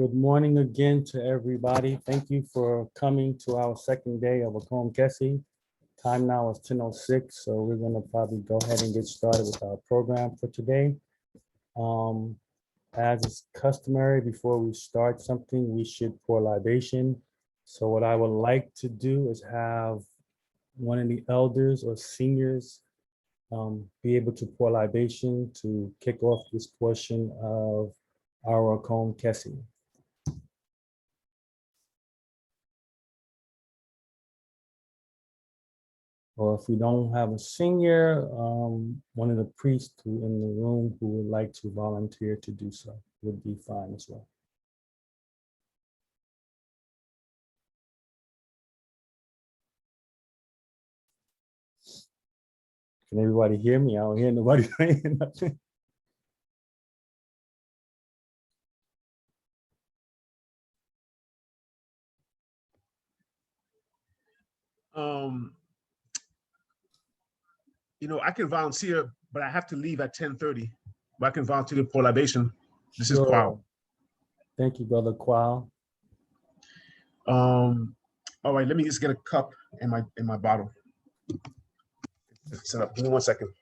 Good morning again to everybody. Thank you for coming to our second day of Akom Kese. Time now is 10:06, so we're going to probably go ahead and get started with our program for today. As is customary, before we start something, we should pour libation. So what I would like to do is have one of the elders or seniors be able to pour libation to kick off this portion of our Akom Kese. Or if we don't have a senior, one of the priests who in the room who would like to volunteer to do so would be fine as well. Can everybody hear me? I don't hear nobody saying nothing. You know, I can volunteer, but I have to leave at 10:30. But I can volunteer for libation. This is Qual. Thank you, Brother Qual. All right, let me just get a cup in my bottle. Set up. Give me 1 second.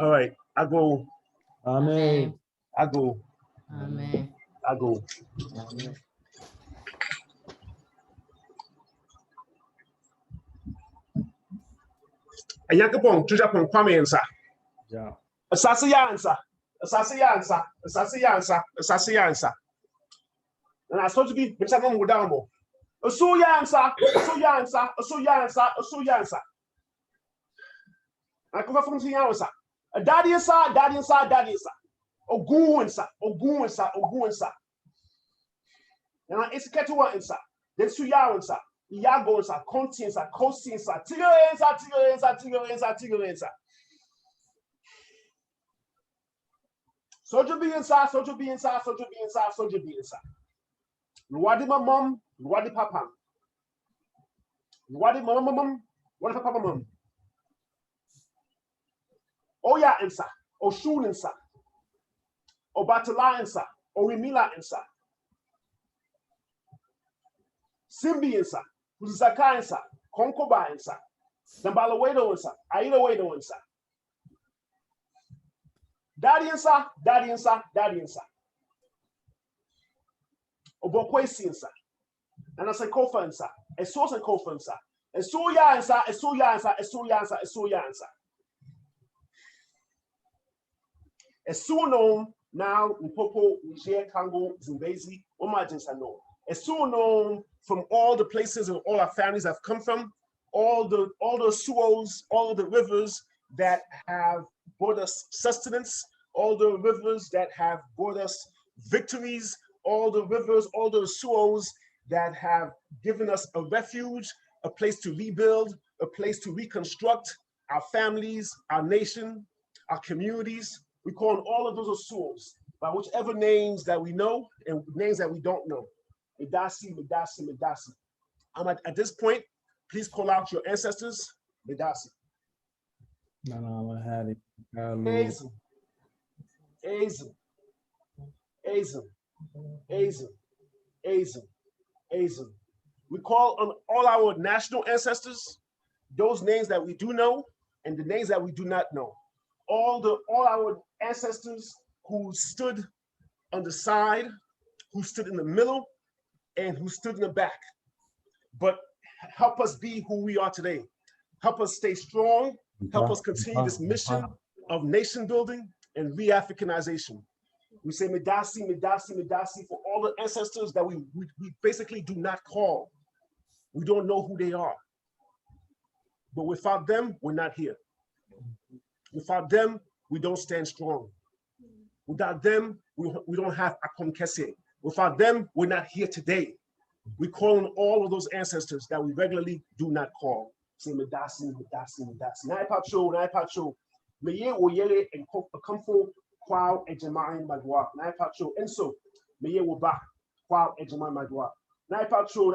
All right, I go. Amen. I go. Amen. I go. Amen. Ayankopon, Tujapon, Kwame, Yeah. Asasi Yansa. Asasi Yansa. Asasi Yansa. Asasi Yansa. And I supposed to be Mr. Mudamo. Asu Yansa. Asu Yansa. Asu Yansa. Asu Yansa. I come from Yansa. A daddy inside, daddy inside, daddy inside. Oguinsa. Oguinsa. Oguinsa. And I it's one inside. Then Suyawansa. Iago inside. Conti inside. Cosi inside. Tigo inside. Tigo inside. Tigo inside. Tigo inside. Soldier be inside, soldier be inside, soldier be inside, soldier be inside. Nwadi my mom, Nwadi papa. Nwadi mama mom, Nwadi papa mom. Oya inside, Oshun inside, Obatala inside, Orimila inside. Simbi inside, Uzaka inside, Konkoba inside, Dambalawedo inside, Aida Wedo inside. Daddy inside, daddy inside, daddy inside. Obokwesi inside. And I say Kofa inside. A source and Kofa inside. A Suya inside, a Suya inside, a Suya inside, a Suya inside. A Sunom now Mpopo, Niger, Congo, Zimbabwe, Omajinsa no. A Sunom from all the places and all our families have come from, all the suos, all the rivers that have brought us sustenance, all the rivers that have brought us victories, all the rivers, all the suos that have given us a refuge, a place to rebuild, a place to reconstruct our families, our nation, our communities. We call on all of those suos by whichever names that we know and names that we don't know. Medasi, Medasi, Medasi. At this point, please call out your ancestors. Medasi. No, I had it. Azim, Azim, Azim, Azim, Azim, Azim. We call on all our national ancestors, those names that we do know and the names that we do not know. All our ancestors who stood on the side, who stood in the middle, and who stood in the back. But help us be who we are today. Help us stay strong. Help us continue this mission of nation building and re-Africanization. We say Medasi, Medasi, Medasi for all the ancestors that we basically do not call. We don't know who they are. But without them, we're not here. Without them, we don't stand strong. Without them, we don't have Akom Kese. Without them, we're not here today. We call on all of those ancestors that we regularly do not call. Say Medasi, Medasi, Medasi. Nai Pacho, Meye Oyele and Kamfo, Kwao, Ejemain Magua, Nai Pacho, and so Meye Woba, Kwao, Ejemain Magua. Nai Pacho,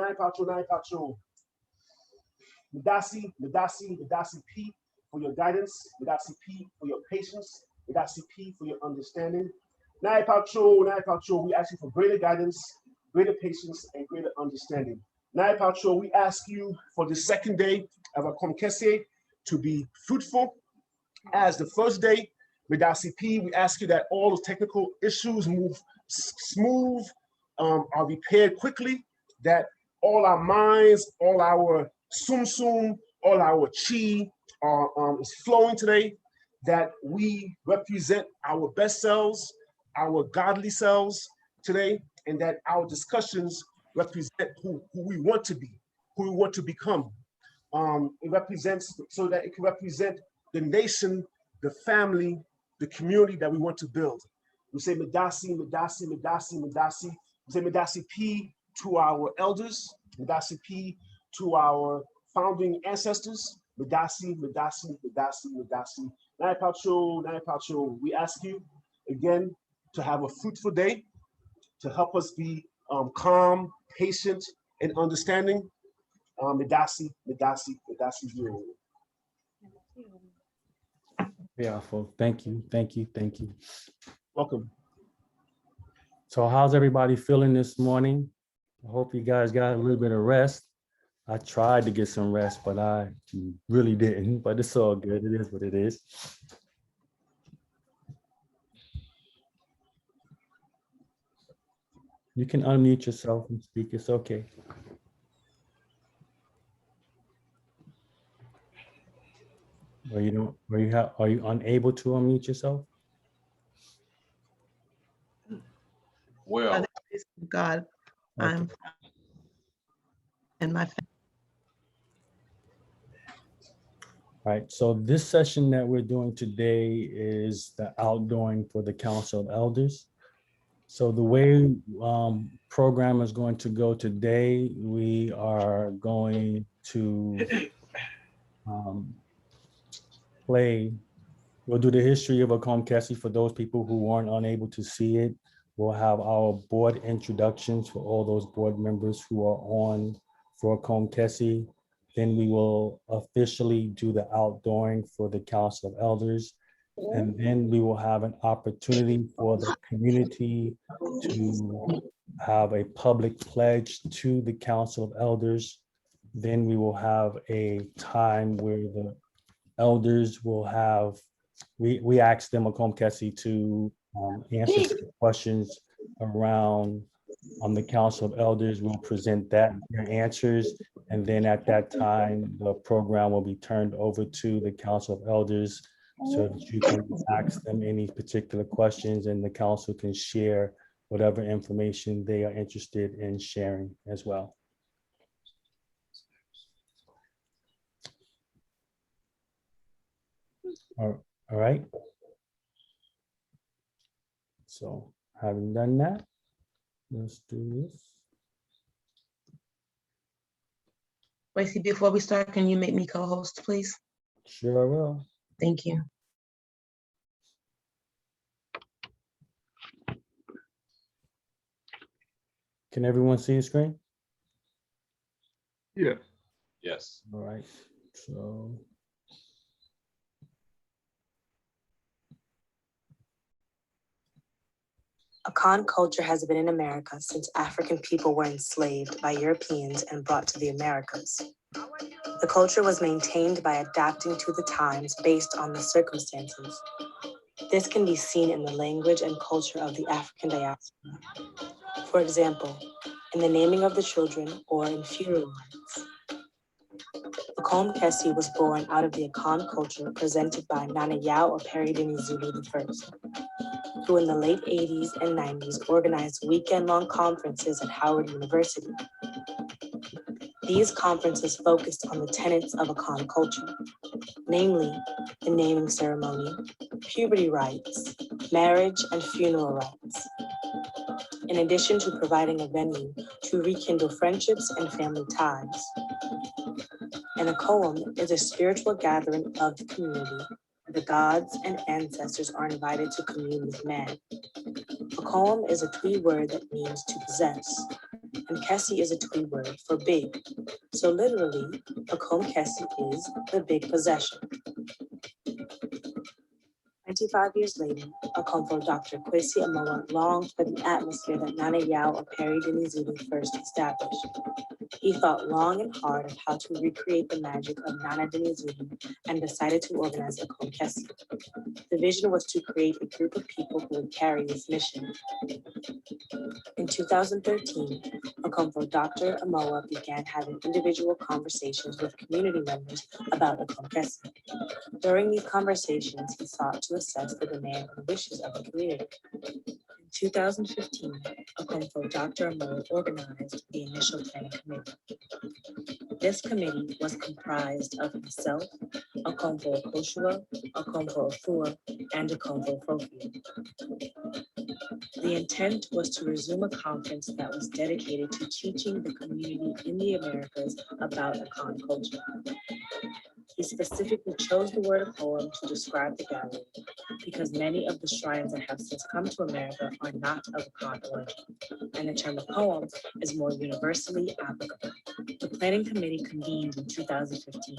Medasi, Medasi, Medasi P for your guidance, Medasi P for your patience, Medasi P for your understanding. Nai Pacho, we ask you for greater guidance, greater patience, and greater understanding. Nai Pacho, we ask you for the second day of Akom Kese to be fruitful as the first day. Medasi P, we ask you that all the technical issues move smooth, are repaired quickly, that all our minds, all our sum, all our chi is flowing today, that we represent our best selves, our godly selves today, and that our discussions represent who we want to be, who we want to become. It represents, so that it can represent the nation, the family, the community that we want to build. We say Medasi, Medasi, Medasi, Medasi. We say Medasi P to our elders, Medasi P to our founding ancestors, Medasi, Medasi, Medasi, Medasi. Nai Pacho, we ask you again to have a fruitful day, to help us be calm, patient, and understanding. Medasi, Medasi, Medasi. Beautiful. Thank you. Thank you. Thank you. Welcome. So how's everybody feeling this morning? I hope you guys got a little bit of rest. I tried to get some rest, but I really didn't, but it's all good. It is what it is. You can unmute yourself and speak. It's okay. Or you don't, or are you unable to unmute yourself? Well, God, Okay. I'm and my family. All right, so this session that we're doing today is the outdooring for the Council of Elders. So the way program is going to go today, we are going to we'll do the history of Akom Kese for those people who weren't unable to see it. We'll have our board introductions for all those board members who are on for Akom Kese. Then we will officially do the outdooring for the Council of Elders. And then we will have an opportunity for the community to have a public pledge to the Council of Elders. Then we will have a time where the elders will have, we asked them, Akom Kese, to answer some questions around the Council of Elders. We'll present their answers. And then at that time, the program will be turned over to the Council of Elders so that you can ask them any particular questions and the council can share whatever information they are interested in sharing as well. All right. So having done that, let's do this. Tracy, before we start, can you make me co-host, please? Sure I will. Thank you. Can everyone see the screen? Yeah. Yes. All right, so. Akan culture has been in America since African people were enslaved by Europeans and brought to the Americas. The culture was maintained by adapting to the times based on the circumstances. This can be seen in the language and culture of the African diaspora. For example, in the naming of the children or in funeral rites. Akom Kese was born out of the Akan culture presented by Nana Yao or Peridini Zulu I, who in the late 80s and 90s organized weekend-long conferences at Howard University. These conferences focused on the tenets of Akom culture, namely the naming ceremony, puberty rites, marriage, and funeral rites. In addition to providing a venue to rekindle friendships and family ties. And a Akom is a spiritual gathering of the community. The gods and ancestors are invited to commune with man. Akom is a Twi word that means to possess, and Kese is a Twi word for big. So literally, Akom Kese is the big possession. 25 years later, Akomfo Dr. Kwesi Amoah longed for the atmosphere that Nana Yao or Perry Denizulu first established. He thought long and hard of how to recreate the magic of Nana Denizulu and decided to organize Akom Kese. The vision was to create a group of people who would carry this mission. In 2013, Akomfo Dr. Amoah began having individual conversations with community members about Akom Kese. During these conversations, he sought to assess the demand and wishes of the community. In 2015, Akomfo Dr. Amoah organized the initial planning committee. This committee was comprised of himself, Akomfo Koshua, Akomfo Afua, and Akomfo Fofia. The intent was to resume a conference that was dedicated to teaching the community in the Americas about Akan culture. He specifically chose the word Akom to describe the gathering because many of the shrines that have since come to America are not of Akan origin, and the term Akom is more universally applicable. The planning committee convened in 2015.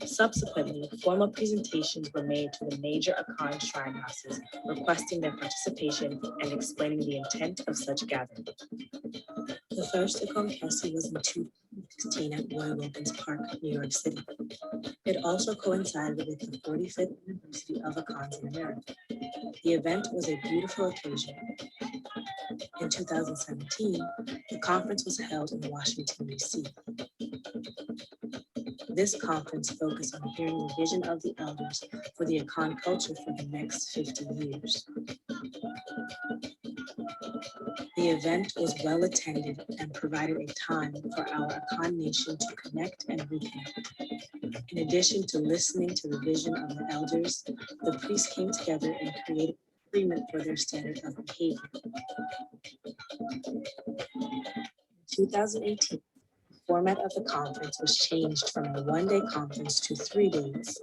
Subsequently, formal presentations were made to the major Akan shrine houses, requesting their participation and explaining the intent of such gathering. The first Akom Kese was in 2016 at Roy Wilkins Park, New York City. It also coincided with the 45th anniversary of Akans in America. The event was a beautiful occasion. In 2017, the conference was held in Washington, D.C. This conference focused on hearing the vision of the elders for the Akan culture for the next 50 years. The event was well attended and provided a time for our Akan nation to connect and reconnect. In addition to listening to the vision of the elders, the priests came together and created agreement for their standard of behavior. In 2018, the format of the conference was changed from a one-day conference to 3 days.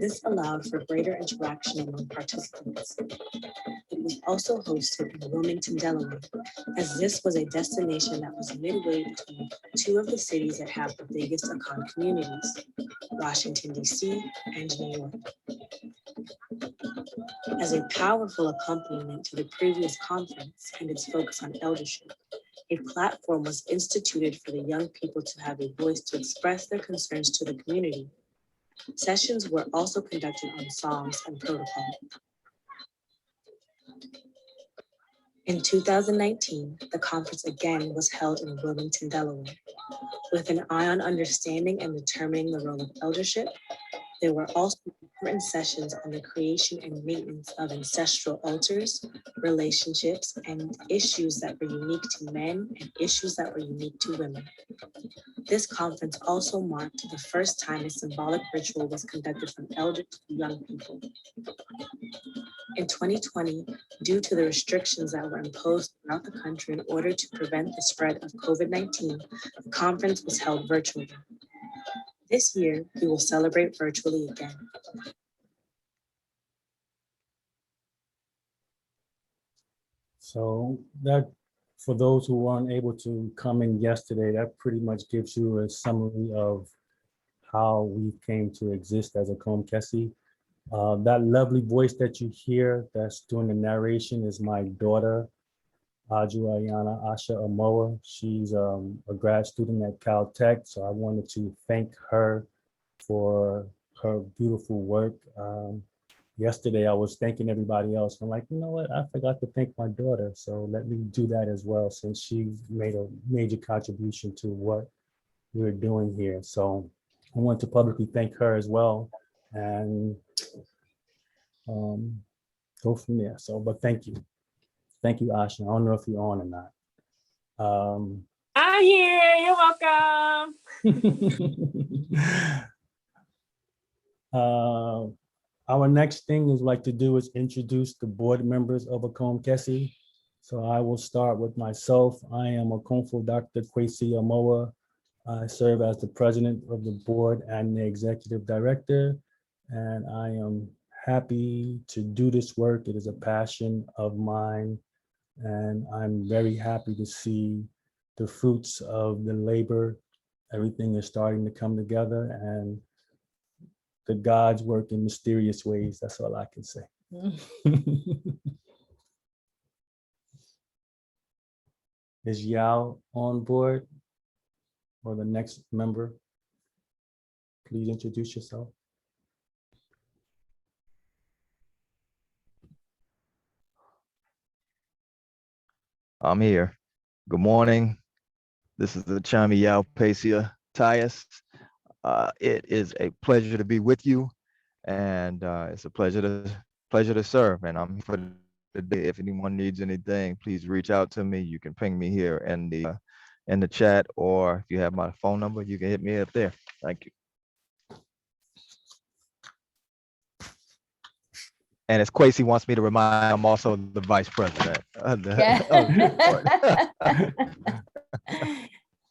This allowed for greater interaction among participants. It was also hosted in Wilmington, Delaware, as this was a destination that was midway between two of the cities that have the biggest Akan communities, Washington, D.C. and New York. As a powerful accompaniment to the previous conference and its focus on eldership, a platform was instituted for the young people to have a voice to express their concerns to the community. Sessions were also conducted on songs and protocol. In 2019, the conference again was held in Wilmington, Delaware. With an eye on understanding and determining the role of eldership, there were also important sessions on the creation and maintenance of ancestral altars, relationships, and issues that were unique to men and issues that were unique to women. This conference also marked the first time a symbolic ritual was conducted from elders to young people. In 2020, due to the restrictions that were imposed throughout the country in order to prevent the spread of COVID-19, the conference was held virtually. This year, we will celebrate virtually again. So that, for those who weren't able to come in yesterday, that pretty much gives you a summary of how we came to exist as Akom Kese. That lovely voice that you hear that's doing the narration is my daughter, Aju Ayana Asha Amoah. She's a grad student at Caltech, so I wanted to thank her for her beautiful work. Yesterday, I was thanking everybody else. I'm like, you know what? I forgot to thank my daughter, so let me do that as well, since she made a major contribution to what we're doing here. So I want to publicly thank her as well, and go from there. So, but thank you, Asha. I don't know if you're on or not. I'm here. You're welcome. Our next thing is like to do is introduce the board members of Akom Kese. So I will start with myself. I am Akomfo Dr. Kwesi Amoa. I serve as the president of the board and the executive director, and I am happy to do this work. It is a passion of mine, and I'm very happy to see the fruits of the labor. Everything is starting to come together, and the gods work in mysterious ways. That's all I can say. Is Yao on board, or the next member? Please introduce yourself. I'm here. Good morning. This is the Chami Yao Pacia Tyus. It is a pleasure to be with you, and it's a pleasure to serve. And I'm here for the day. If anyone needs anything, please reach out to me. You can ping me here in the chat, or if you have my phone number, you can hit me up there. Thank you. And as Kwesi wants me to remind, I'm also the vice president of the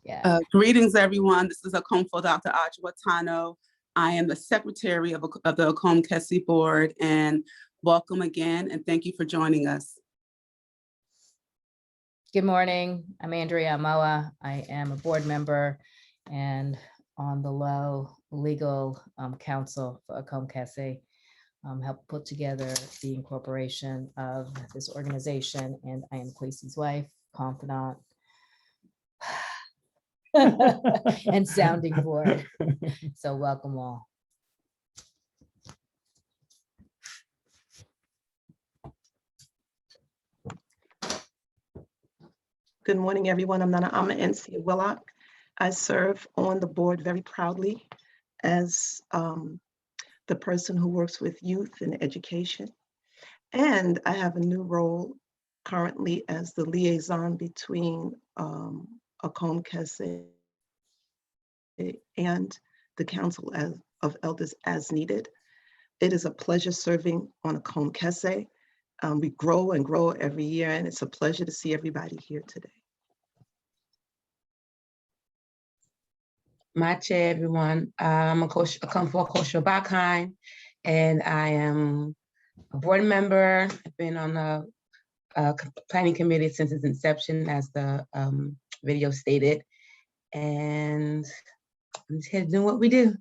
Yeah. Greetings, everyone. This is Akomfo Dr. Ajwa Tano. I am the secretary of the Akom Kese board, and welcome again, and thank you for joining us. Good morning. I'm Andrea Amoa. I am a board member and on the low legal counsel for Akom Kese. Helped put together the incorporation of this organization, and I am Kwesi's wife, confidant, and sounding board. So welcome all. Good morning, everyone. I'm Nana Ama NC Willock. I serve on the board very proudly as the person who works with youth and education. And I have a new role currently as the liaison between Akom Kese and the Council of Elders as needed. It is a pleasure serving on Akom Kese. We grow and grow every year, and it's a pleasure to see everybody here today. Mache, everyone. I'm Akomfo Bakheim, and I am a board member. I've been on the planning committee since its inception, as the video stated. And I'm just here doing what we do.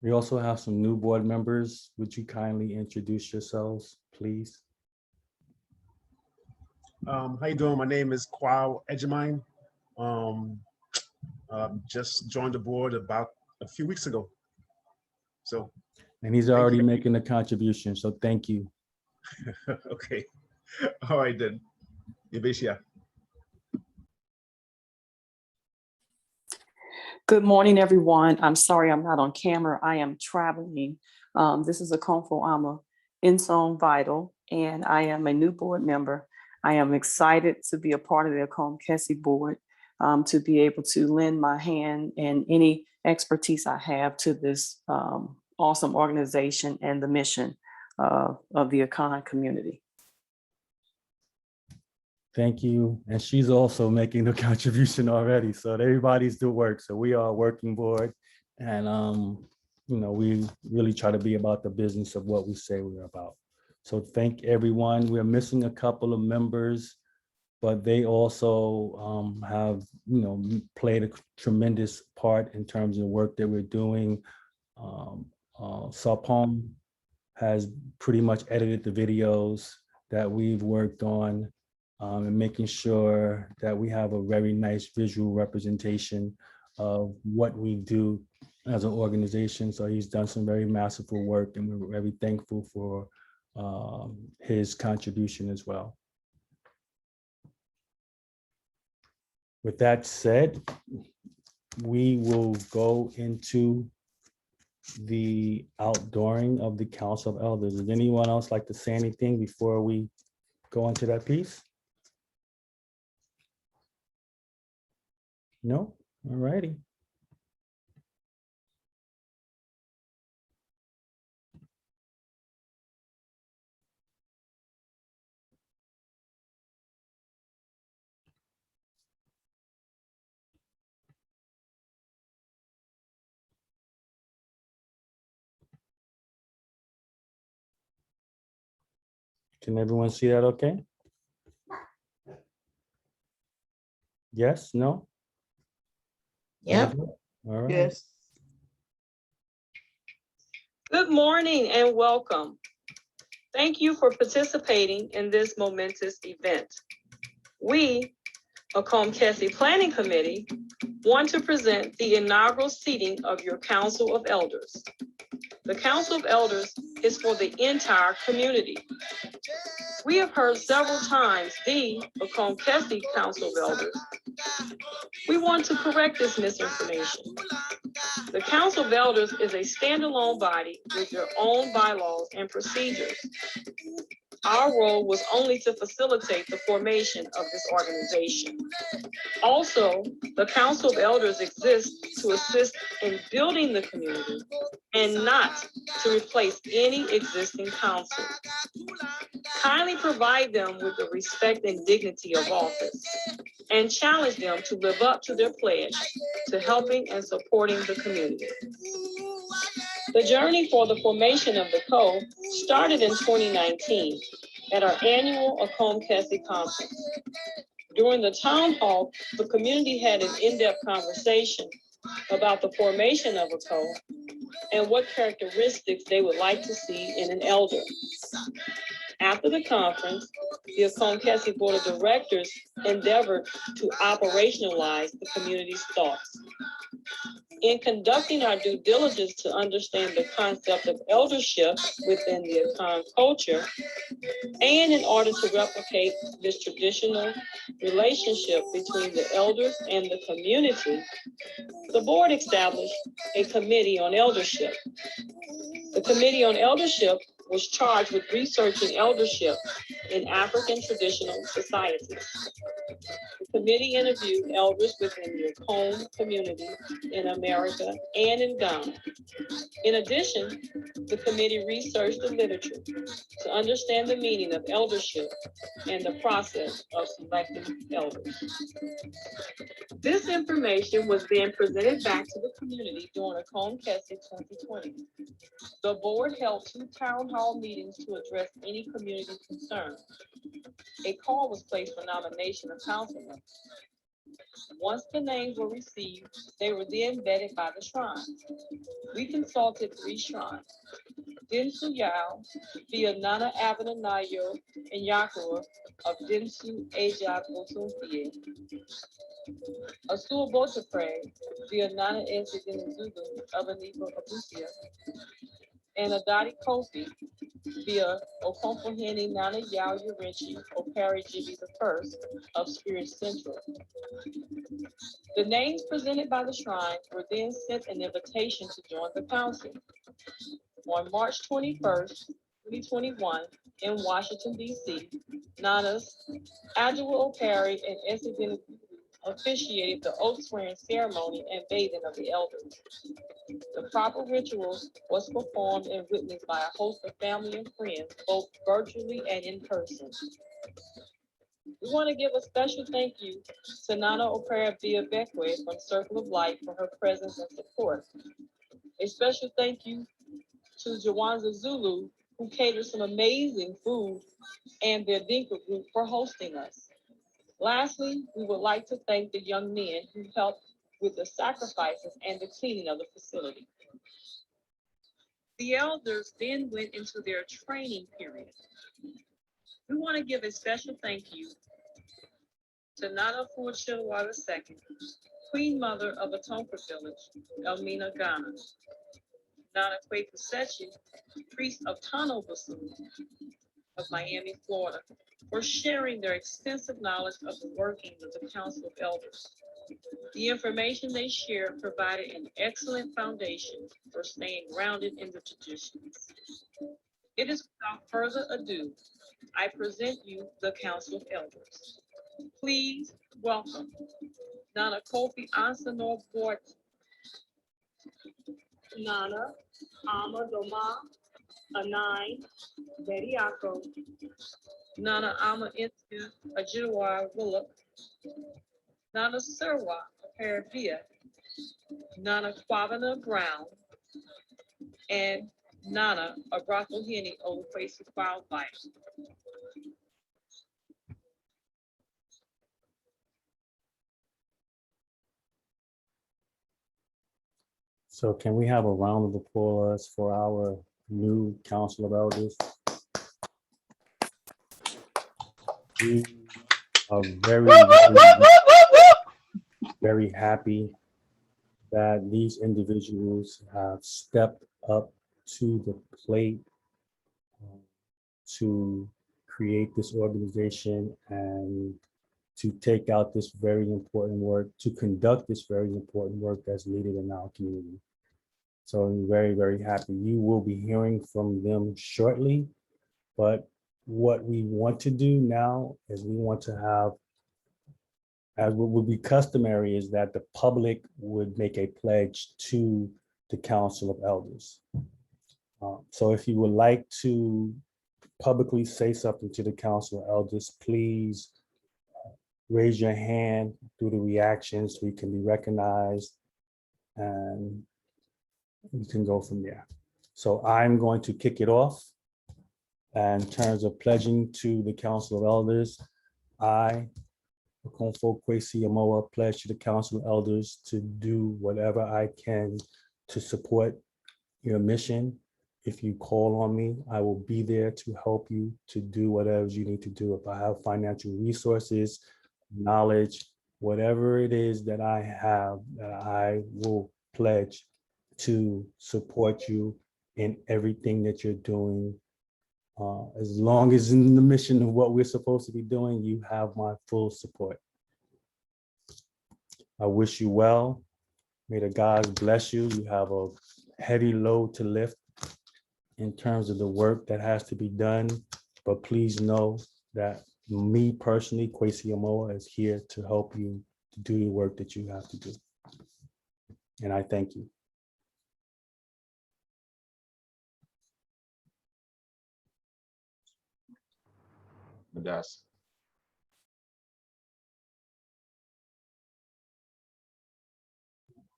We also have some new board members. Would you kindly introduce yourselves, please? How you doing? My name is Kwao Edgemine. Just joined the board about a few weeks ago. So. And he's already making a contribution, so thank you. Okay. All right then. Yabeshia. Good morning, everyone. I'm sorry I'm not on camera. I am traveling. This is Akomfo Ama Insong Vital, and I am a new board member. I am excited to be a part of the Akom Kese board, to be able to lend my hand and any expertise I have to this awesome organization and the mission of the Akan community. Thank you. And she's also making a contribution already. So everybody's doing work. So we are a working board, and you know, we really try to be about the business of what we say we're about. So thank everyone. We're missing a couple of members, but they also have, you know, played a tremendous part in terms of the work that we're doing. Sapom has pretty much edited the videos that we've worked on, and making sure that we have a very nice visual representation of what we do as an organization. So he's done some very masterful work, and we're very thankful for his contribution as well. With that said, we will go into the outdooring of the Council of Elders. Does anyone else like to say anything before we go into that piece? No? All righty. Can everyone see that okay? Yes, no? Yep. All right. Yes. Good morning and welcome. Thank you for participating in this momentous event. We, Akom Kese Planning Committee, want to present the inaugural seating of your Council of Elders. The Council of Elders is for the entire community. We have heard several times the Akom Kese Council of Elders. We want to correct this misinformation. The Council of Elders is a standalone body with their own bylaws and procedures. Our role was only to facilitate the formation of this organization. Also, the Council of Elders exists to assist in building the community and not to replace any existing council. Kindly provide them with the respect and dignity of office and challenge them to live up to their pledge to helping and supporting the community. The journey for the formation of the COE started in 2019 at our annual Akom Kese conference. During the town hall, the community had an in-depth conversation about the formation of a COE and what characteristics they would like to see in an elder. After the conference, the Akom Kese Board of Directors endeavored to operationalize the community's thoughts. In conducting our due diligence to understand the concept of eldership within the Akom culture, and in order to replicate this traditional relationship between the elders and the community, the board established a committee on eldership. The Committee on Eldership was charged with researching eldership in African traditional societies. The committee interviewed elders within the Akom community in America and in Ghana. In addition, the committee researched the literature to understand the meaning of eldership and the process of selecting elders. This information was then presented back to the community during Akom Kese 2020. The board held 2 town hall meetings to address any community concerns. A call was placed for nomination of council members. Once the names were received, they were then vetted by the shrines. We consulted 3 shrines: Dinsu Yao, via Nana Avenanayo and Yakura of Dinsu Ajab Otunfie, Asul Botapre, via Nana Ezegin Zulu of Anipa Abusia, and Adati Kofi via Okompohene Nana Yao Yurinchi Opari Jibi I of Spirit Central. The names presented by the shrine were then sent an invitation to join the council. On March 21st, 2021, in Washington, D.C., Nanas, Adjua Opari, and Esabin officiated the oath swearing ceremony and bathing of the elders. The proper rituals was performed and witnessed by a host of family and friends, both virtually and in person. We want to give a special thank you to Nana Opera Bia Bekwe from Circle of Light for her presence and support. A special thank you to Jawanza Zulu, who catered some amazing food, and their Dinka group for hosting us. Lastly, we would like to thank the young men who helped with the sacrifices and the cleaning of the facility. The elders then went into their training period. We want to give a special thank you to Nana Fuachilwa II, Queen Mother of Atonka Village, Elmina, Ghana, Nana Kwepusechi, priest of Tano Basu of Miami, Florida, for sharing their extensive knowledge of the workings of the Council of Elders. The information they shared provided an excellent foundation for staying grounded in the traditions. It is without further ado, I present you the Council of Elders. Please welcome Nana Kofi Ansanor Board, Nana Amadoma Anai Bediako, Nana Ama Intu Ajua Willock, Nana Serwa Parabia, Nana Kwabena Brown, and Nana Abrakohini Olukwesi Wildlife. So can we have a round of applause for our new Council of Elders? We are very happy that these individuals have stepped up to the plate to create this organization and to take out this very important work, to conduct this very important work that's needed in our community. So I'm very, very happy. You will be hearing from them shortly, but what we want to do now is we want to have, as what would be customary, is that the public would make a pledge to the Council of Elders. So if you would like to publicly say something to the Council of Elders, please raise your hand through the reactions so you can be recognized, and you can go from there. So I'm going to kick it off. And in terms of pledging to the Council of Elders, I, Akom Kese pledge to the Council of Elders to do whatever I can to support your mission. If you call on me, I will be there to help you to do whatever you need to do. If I have financial resources, knowledge, whatever it is that I have, that I will pledge to support you in everything that you're doing. As long as in the mission of what we're supposed to be doing, you have my full support. I wish you well. May the gods bless you. You have a heavy load to lift in terms of the work that has to be done, but please know that me personally, Kwesi Amoa, is here to help you to do the work that you have to do. And I thank you. Madasi.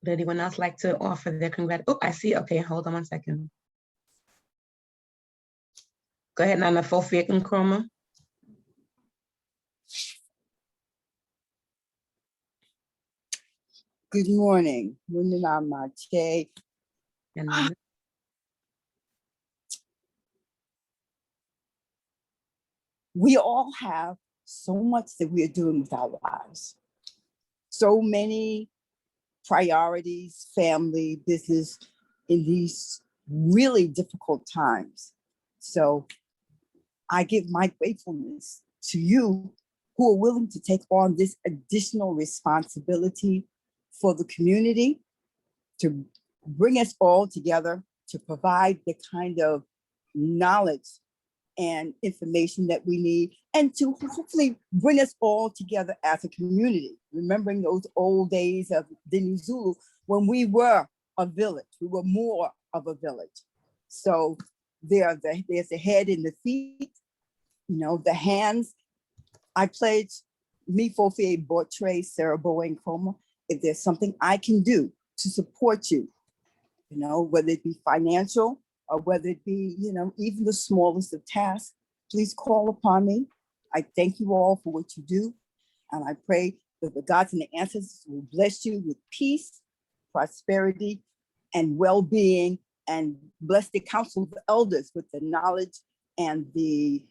Would anyone else like to offer their congrat? Oh, I see. Okay, hold on one second. Go ahead, Nana Fofi Nkrumah. Good morning. We all have so much that we are doing with our lives. So many priorities, family, business in these really difficult times. So I give my gratefulness to you who are willing to take on this additional responsibility for the community, to bring us all together, to provide the kind of knowledge and information that we need, and to hopefully bring us all together as a community, remembering those old days of Dini Zulu when we were a village, we were more of a village. So there's the head and the feet, you know, the hands. I pledge me Fofi Bortre Sarah Bowen Coma, if there's something I can do to support you, you know, whether it be financial or whether it be, you know, even the smallest of tasks, please call upon me. I thank you all for what you do. And I pray that the gods and the ancestors will bless you with peace, prosperity, and well-being, and bless the Council of Elders with the knowledge and the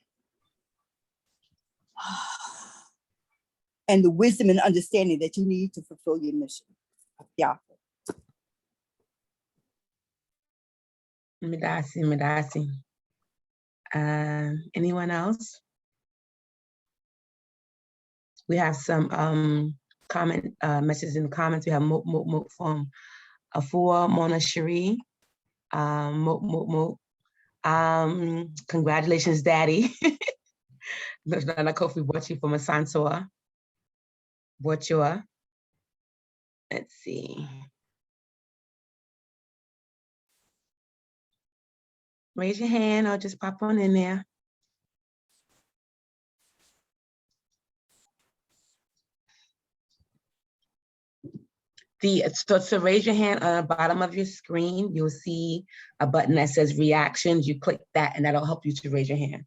wisdom and understanding that you need to fulfill your mission. Yeah. Medasi. Anyone else? We have some comment messages in the comments. We have from Afua Mona Cherie, Congratulations, Daddy. Nana Kofi Bochi from Asansoa. Bochua. Let's see. Raise your hand or just pop on in there. So raise your hand on the bottom of your screen. You'll see a button that says reactions. You click that and that'll help you to raise your hand.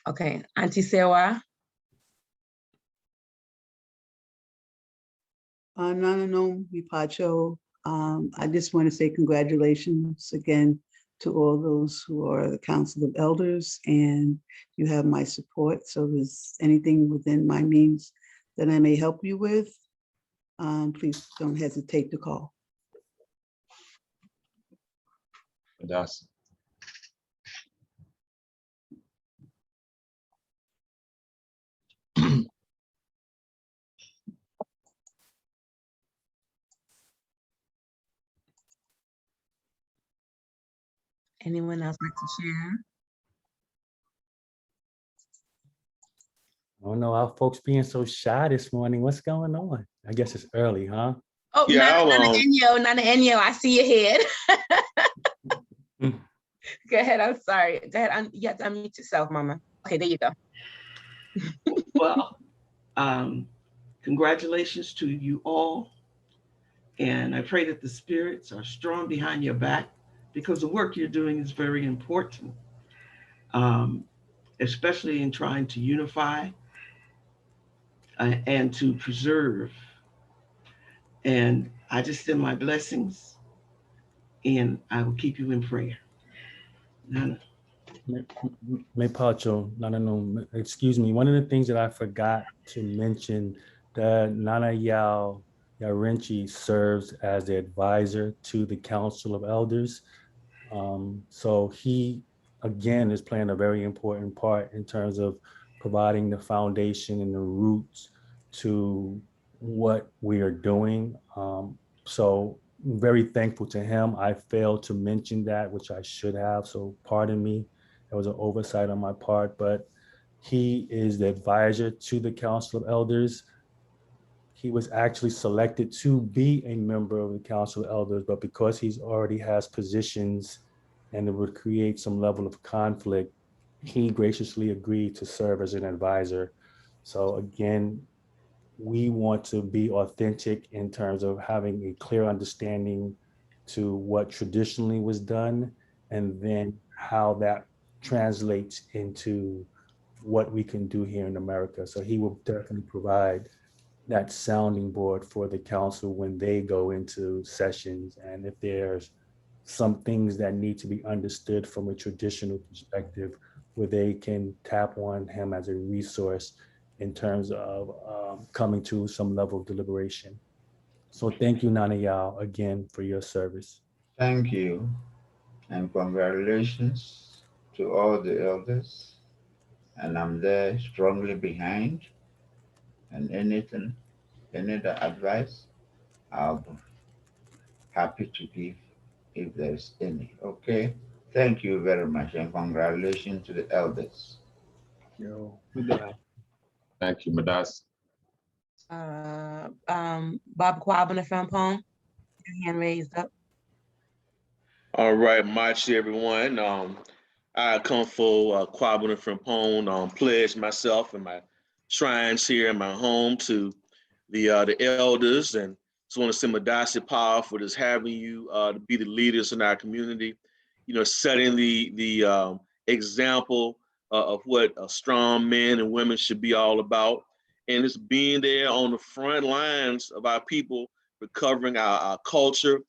Okay, Auntie Sewa. Nananom Mipacho. I just want to say congratulations again to all those who are the Council of Elders, and you have my support. So if there's anything within my means that I may help you with, please don't hesitate to call. That's Anyone else like to share? I don't know how folks being so shy this morning. What's going on? I guess it's early, huh? Oh, Yeah, Nana Enyo, I see your head. Go ahead, I'm sorry. Go ahead, you have to unmute yourself, Mama. Okay, there you go. Well, congratulations to you all. And I pray that the spirits are strong behind your back, because the work you're doing is very important, especially in trying to unify and to preserve. And I just send my blessings, and I will keep you in prayer. Nana. Me Pacho, no, excuse me. One of the things that I forgot to mention, that Nana Yao Yarenchi serves as the advisor to the Council of Elders. So he, again, is playing a very important part in terms of providing the foundation and the roots to what we are doing. So I'm very thankful to him. I failed to mention that, which I should have, so pardon me. That was an oversight on my part, but he is the advisor to the Council of Elders. He was actually selected to be a member of the Council of Elders, but because he's already has positions and it would create some level of conflict, he graciously agreed to serve as an advisor. So again, we want to be authentic in terms of having a clear understanding to what traditionally was done, and then how that translates into what we can do here in America. So he will definitely provide that sounding board for the council when they go into sessions. And if there's some things that need to be understood from a traditional perspective, where they can tap on him as a resource in terms of coming to some level of deliberation. So thank you, Nana Yao, again for your service. Thank you, and congratulations to all the elders. And I'm there strongly behind, and anything, any other advice, I'll be happy to give if there's any. Okay. Thank you very much, and congratulations to the elders. Yo. thank you, Madas. Bob Kwabena Frampong, your hand raised up. All right, Machi, everyone. I come for Kwabena Frampong, pledge myself and my shrines here in my home to the elders, and just want to send Madasi Power for just having you to be the leaders in our community. You know, setting the example of what strong men and women should be all about, and just being there on the front lines of our people, recovering our culture,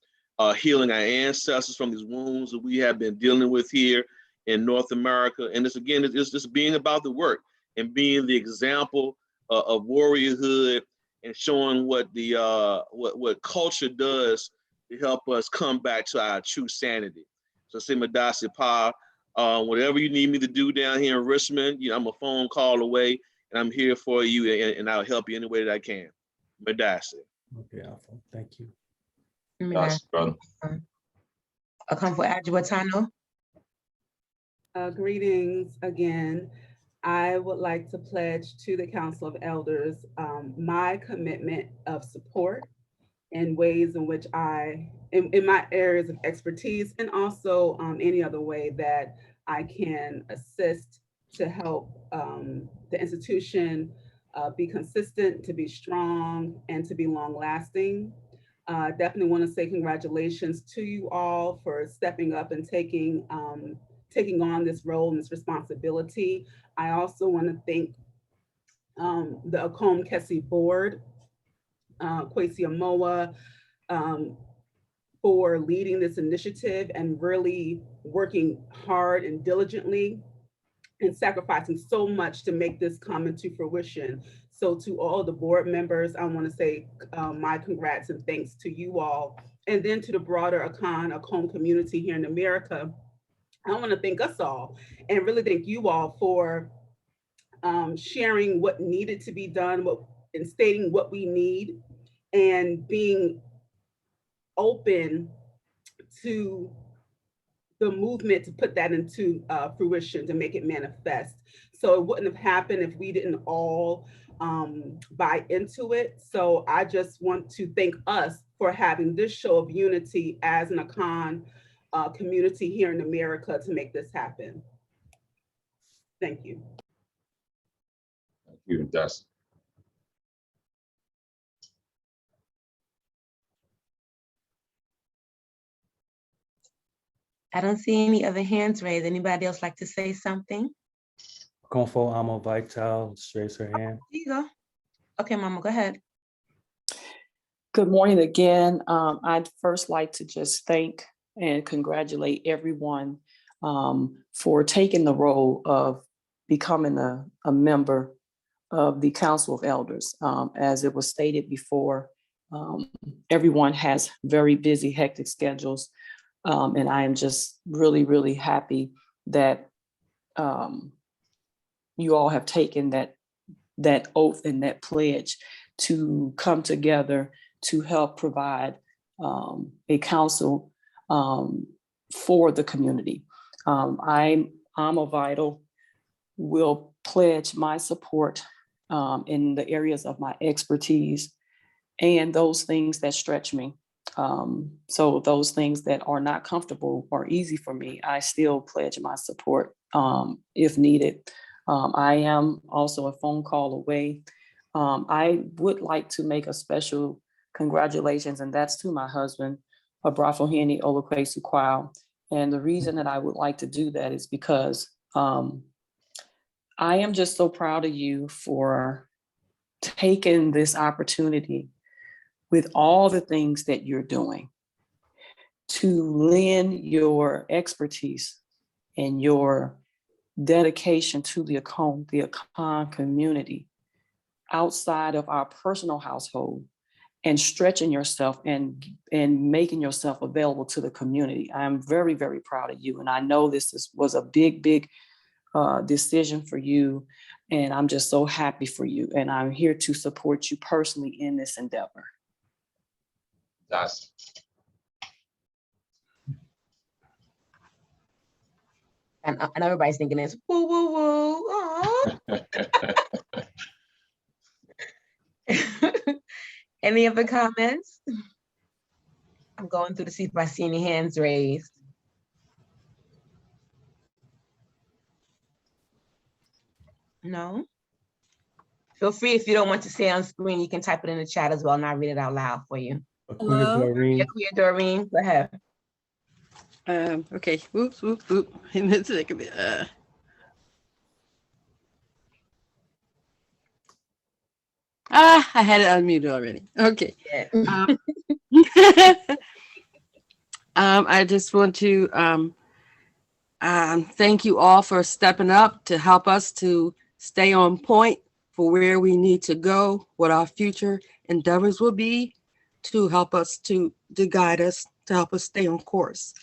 healing our ancestors from these wounds that we have been dealing with here in North America. And this, again, it's just being about the work and being the example of warriorhood, and showing what the what culture does to help us come back to our true sanity. So say Madasi Pa, whatever you need me to do down here in Richmond, you know, I'm a phone call away, and I'm here for you, and I'll help you any way that I can. Madasi. Okay, Alpha. Thank you. That's brother. I come for Adjuatano. Greetings again. I would like to pledge to the Council of Elders my commitment of support in ways in which in my areas of expertise, and also any other way that I can assist to help the institution be consistent, to be strong, and to be long lasting. Definitely want to say congratulations to you all for stepping up and taking on this role and this responsibility. I also want to thank the Akom Kese board, Kwesi Amoa, for leading this initiative and really working hard and diligently and sacrificing so much to make this come into fruition. So to all the board members, I want to say my congrats and thanks to you all. And then to the broader Akom community here in America, I want to thank us all and really thank you all for sharing what needed to be done, and stating what we need, and being open to the movement to put that into fruition, to make it manifest. So it wouldn't have happened if we didn't all buy into it. So I just want to thank us for having this show of unity as an Akom community here in America to make this happen. Thank you. Thank you, Dustin. I don't see any other hands raised. Anybody else like to say something? Akomfo Amo Vital just raised her hand. There you go. Okay, Mama, go ahead. Good morning again. I'd first like to just thank and congratulate everyone for taking the role of becoming a member of the Council of Elders. As it was stated before, everyone has very busy, hectic schedules. And I am just really, really happy that you all have taken that oath and that pledge to come together to help provide a council for the community. I'm a Vital will pledge my support in the areas of my expertise and those things that stretch me. So those things that are not comfortable or easy for me, I still pledge my support if needed. I am also a phone call away. I would like to make a special congratulations, and that's to my husband, Abrafohene Olukwe-Sukwao. And the reason that I would like to do that is because I am just so proud of you for taking this opportunity with all the things that you're doing to lend your expertise and your dedication to the Akom community outside of our personal household, and stretching yourself and making yourself available to the community. I'm very, very proud of you. And I know this was a big, big decision for you. And I'm just so happy for you. And I'm here to support you personally in this endeavor. That's And I know everybody's thinking this, woo, woo, woo. Aw. Any other comments? I'm going through to see if I see any hands raised. No? Feel free, if you don't want to say on screen, you can type it in the chat as well, and I'll read it out loud for you. Akuya Doreen. Akuya Doreen, go ahead. Okay, whoops, whoop, whoop. It's like a bit, I had it unmuted already. Okay. Yeah. I just want to thank you all for stepping up to help us to stay on point for where we need to go, what our future endeavors will be, to help us to guide us, to help us stay on course.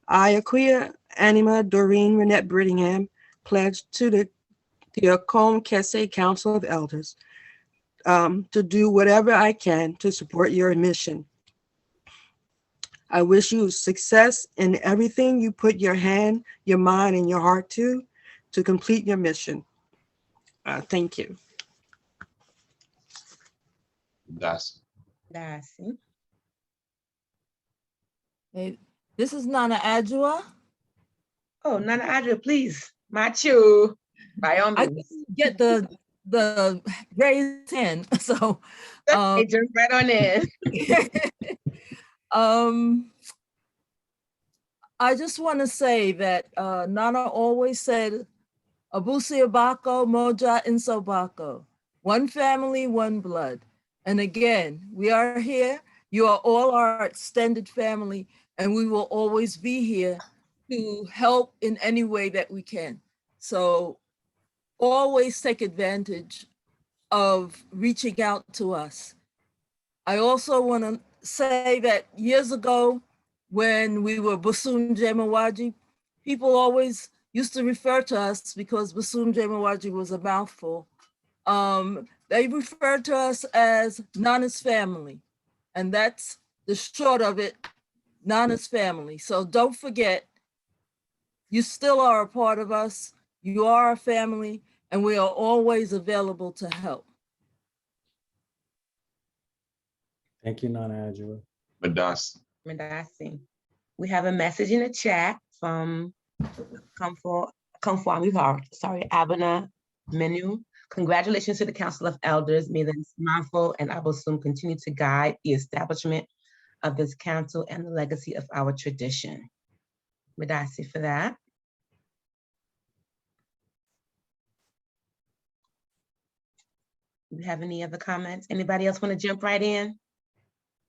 I, Akuya Anima Doreen Renette Brittingham, pledge to the Akom Kese Council of Elders to do whatever I can to support your mission. I wish you success in everything you put your hand, your mind, and your heart to complete your mission. Thank you. That's Darcy. Hey, this is Nana Adjua. Oh, Nana Adjua, please. Machu. By all I means. get the raised hand, so Hey, jump right on in. I just want to say that Nana always said, Abusi Abako, Moja Insobako, one family, one blood. And again, we are here. You are all our extended family, and we will always be here to help in any way that we can. So always take advantage of reaching out to us. I also want to say that years ago, when we were Busum Jemawaji, people always used to refer to us because Busum Jemawaji was a mouthful. They referred to us as Nana's family, and that's the short of it, Nana's family. So don't forget, you still are a part of us, you are a family, and we are always available to help. Thank you, Nana Adjua. Madasi. We have a message in the chat from Abana Menu. Congratulations to the Council of Elders. May the Smafo and Abosum continue to guide the establishment of this council and the legacy of our tradition. Madasi for that. Do you have any other comments? Anybody else want to jump right in?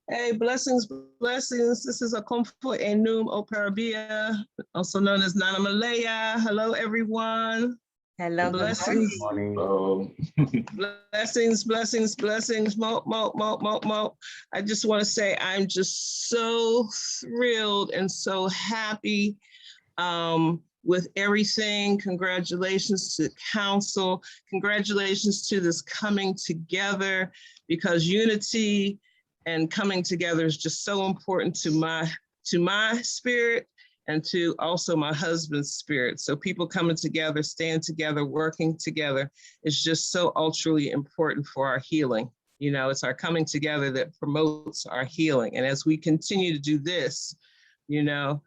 Hey, blessings, blessings. This is Akom Enum Operabia, also known as Nana Malaya. Hello, everyone. Hello, blessings. Blessings, blessings, blessings. Mo, mo, mo, mo, mo. I just want to say I'm just so thrilled and so happy with everything. Congratulations to council. Congratulations to this coming together, because unity and coming together is just so important to my spirit and to also my husband's spirit. So people coming together, staying together, working together is just so ultra important for our healing. You know, it's our coming together that promotes our healing. And as we continue to do this, you know,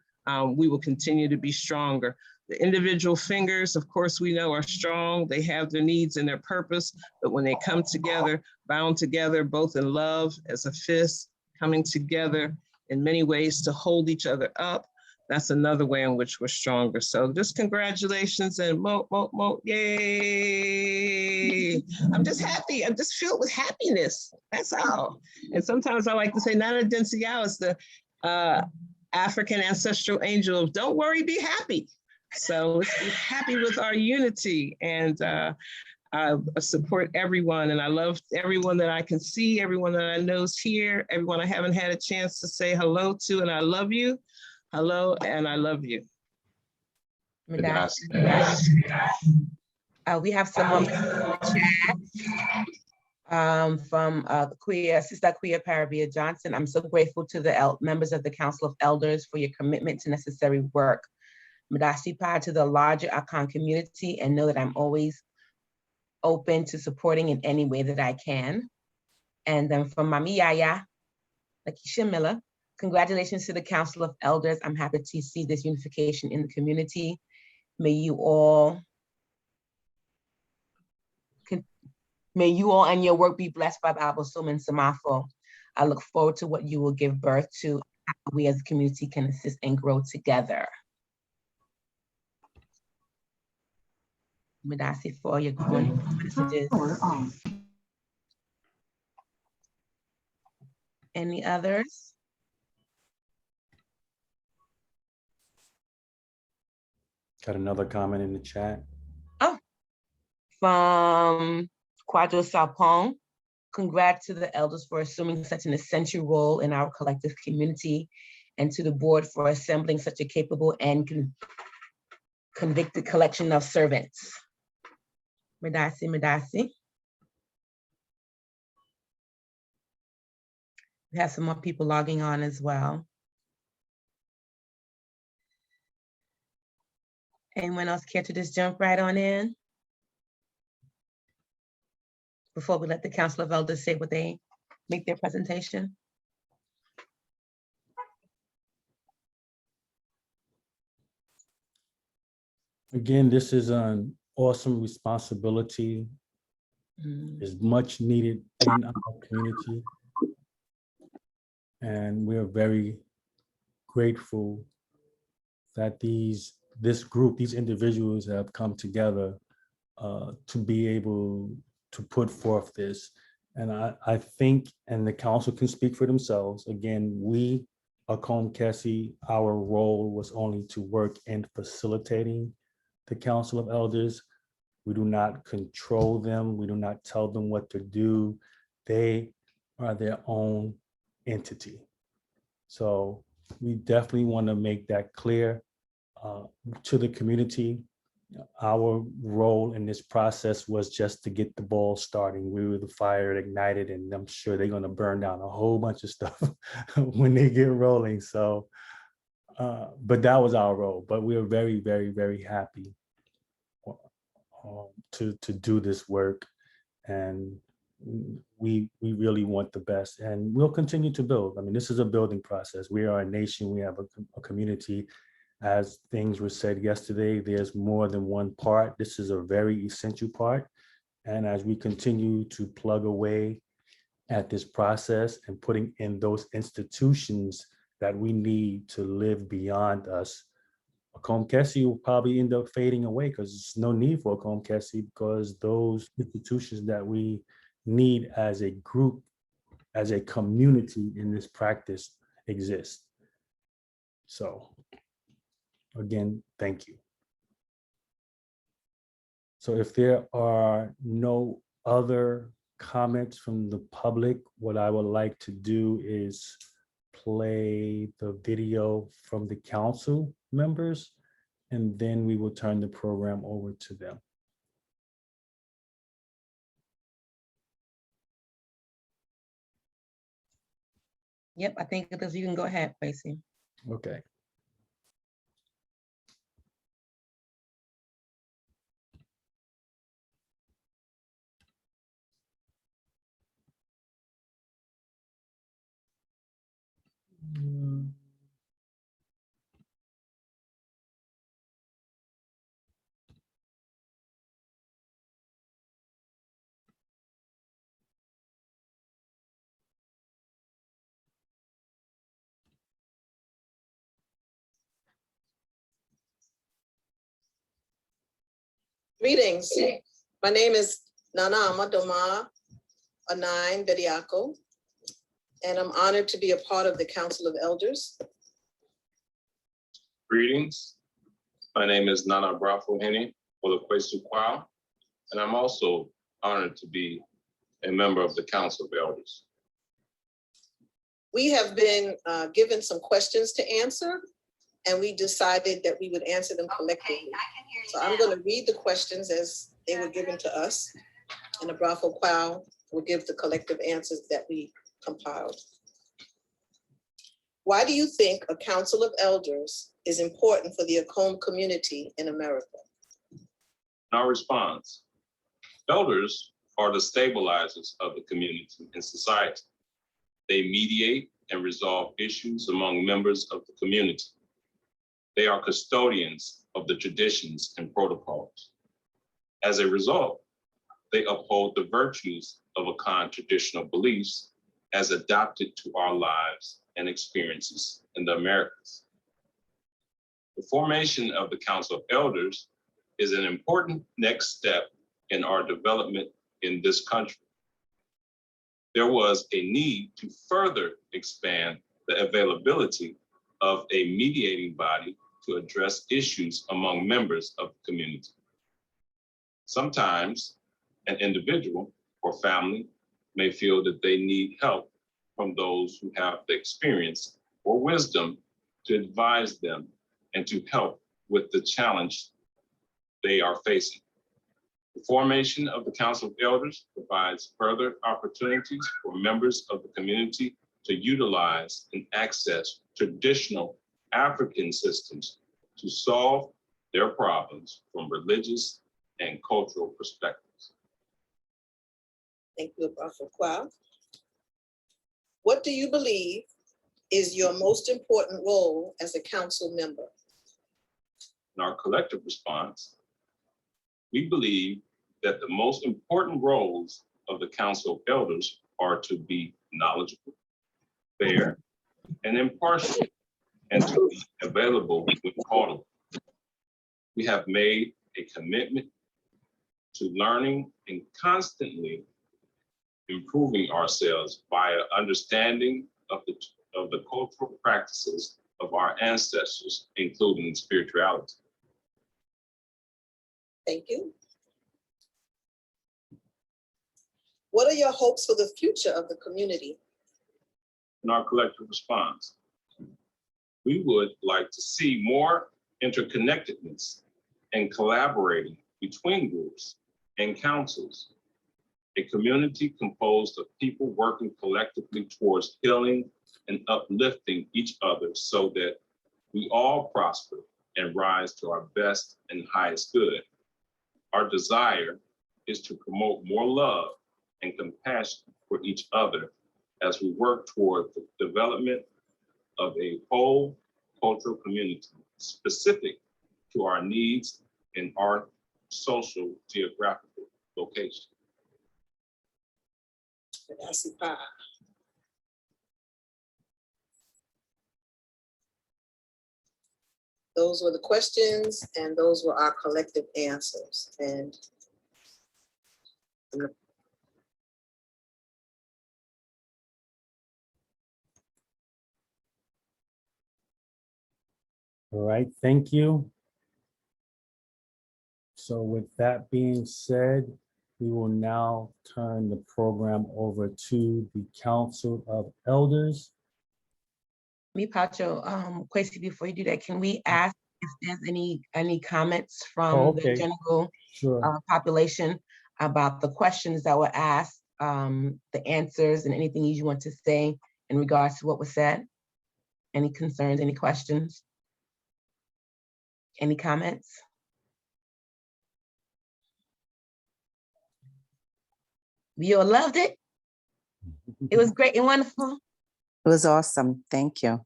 we will continue to be stronger. The individual fingers, of course, we know are strong. They have their needs and their purpose, but when they come together, bound together, both in love as a fist, coming together in many ways to hold each other up, that's another way in which we're stronger. So just congratulations and mo, mo, mo, yay. I'm just happy. I'm just filled with happiness. That's all. And sometimes I like to say, Nana Densiao is the African ancestral angel of don't worry, be happy. So let's be happy with our unity. And I support everyone, and I love everyone that I can see, everyone that I know is here, everyone I haven't had a chance to say hello to, and I love you. Hello, and I love you. We have some more messages in the chat from Sister Queer Parabia Johnson. I'm so grateful to the members of the Council of Elders for your commitment to necessary work. Madasi Pa to the larger Akom community, and know that I'm always open to supporting in any way that I can. And then from Mami Yaya, Lakeisha Miller, congratulations to the Council of Elders. I'm happy to see this unification in the community. May you all and your work be blessed by Abosum and Samafo. I look forward to what you will give birth to. We as a community can assist and grow together. Madasi for your wonderful messages. Any others? Got another comment in the chat. Oh, from Quadro Sapong. Congrats to the elders for assuming such an essential role in our collective community, and to the board for assembling such a capable and convicted collection of servants. Madasi, Madasi. We have some more people logging on as well. Anyone else care to just jump right on in? Before we let the Council of Elders say what they make their presentation. Again, this is an awesome responsibility. Is much needed in our community. And we're very grateful that this group, these individuals have come together to be able to put forth this. And I think, and the council can speak for themselves, again, we, Akom Kese, our role was only to work in facilitating the Council of Elders. We do not control them. We do not tell them what to do. They are their own entity. So we definitely want to make that clear to the community. Our role in this process was just to get the ball starting. We were the fire that ignited, and I'm sure they're going to burn down a whole bunch of stuff when they get rolling. So, but that was our role. But we are very, very, very happy to do this work, and we really want the best, and we'll continue to build. I mean, this is a building process. We are a nation. We have a community. As things were said yesterday, there's more than one part. This is a very essential part. And as we continue to plug away at this process and putting in those institutions that we need to live beyond us, Akom Kese will probably end up fading away because there's no need for Akom Kese, because those institutions that we need as a group, as a community in this practice exist. So again, thank you. So if there are no other comments from the public, what I would like to do is play the video from the council members, and then we will turn the program over to them. Yep, I think you can go ahead, Tracy. Okay. Greetings. My name is Nana Amadoma Anine Bediako, and I'm honored to be a part of the Council of Elders. Greetings. My name is Nana Brafo Henny Olakwesukwao, and I'm also honored to be a member of the Council of Elders. We have been given some questions to answer, and we decided that we would answer them collectively. So I'm going to read the questions as they were given to us, and the Brafo Kwao will give the collective answers that we compiled. Why do you think a Council of Elders is important for the Akom community in America? Our response: elders are the stabilizers of the community and society. They mediate and resolve issues among members of the community. They are custodians of the traditions and protocols. As a result, they uphold the virtues of Akan traditional beliefs as adapted to our lives and experiences in the Americas. The formation of the Council of Elders is an important next step in our development in this country. There was a need to further expand the availability of a mediating body to address issues among members of the community. Sometimes an individual or family may feel that they need help from those who have the experience or wisdom to advise them and to help with the challenge they are facing. The formation of the Council of Elders provides further opportunities for members of the community to utilize and access traditional African systems to solve their problems from religious and cultural perspectives. Thank you, Apostle Kwa. What do you believe is your most important role as a council member? In our collective response, we believe that the most important roles of the Council of Elders are to be knowledgeable, fair, and impartial, and to be available when called upon. We have made a commitment to learning and constantly improving ourselves via understanding of the cultural practices of our ancestors, including spirituality. Thank you. What are your hopes for the future of the community? In our collective response, we would like to see more interconnectedness and collaborating between groups and councils, a community composed of people working collectively towards healing and uplifting each other so that we all prosper and rise to our best and highest good. Our desire is to promote more love and compassion for each other as we work toward the development of a whole cultural community specific to our needs and our social geographical location. Those were the questions and those were our collective answers. And All right, thank you. So with that being said, we will now turn the program over to the Council of Elders. Me, Pacho, Quasi, before you do that, can we ask if there's any comments from okay. the general Sure. population about the questions that were asked, the answers, and anything you want to say in regards to what was said? Any concerns, any questions? Any comments? You all loved it? It was great and wonderful. It was awesome. Thank you.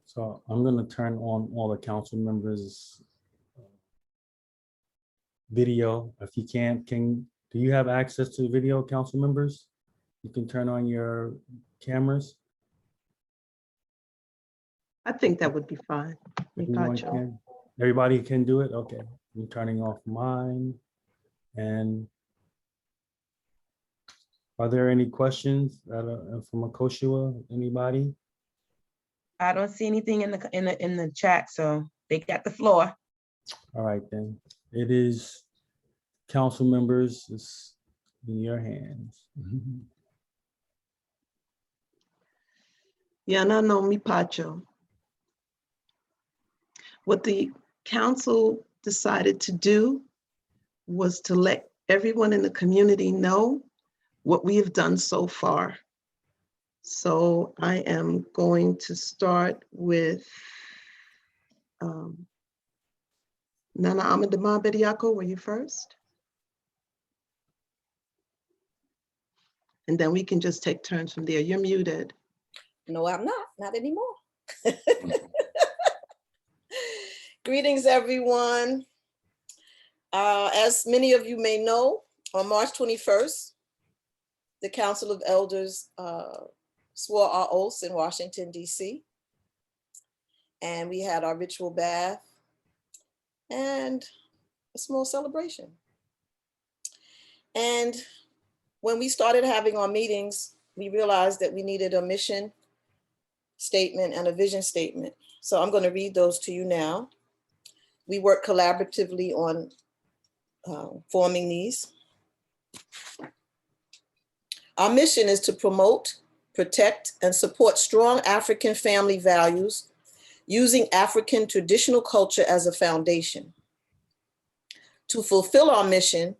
So I'm going to turn on all the council members' video. If you can't, do you have access to video, council members? You can turn on your cameras. I think that would be fine. Everyone can. Everybody can do it? Okay. I'm turning off mine. And are there any questions from Akoshua? Anybody? I don't see anything in the chat, so they got the floor. All right, then. It is council members. It's in your hands. Yana no mi pacho. What the council decided to do was to let everyone in the community know what we have done so far. So I am going to start with Nana Amadama Bediako, were you first? And then we can just take turns from there. You're muted. no, I'm not anymore. Greetings, everyone. As many of you may know, on March 21st, the Council of Elders swore our oaths in Washington, D.C. And we had our ritual bath and a small celebration. And when we started having our meetings, we realized that we needed a mission statement and a vision statement. So I'm going to read those to you now. We work collaboratively on forming these. Our mission is to promote, protect, and support strong African family values using African traditional culture as a foundation. To fulfill our mission,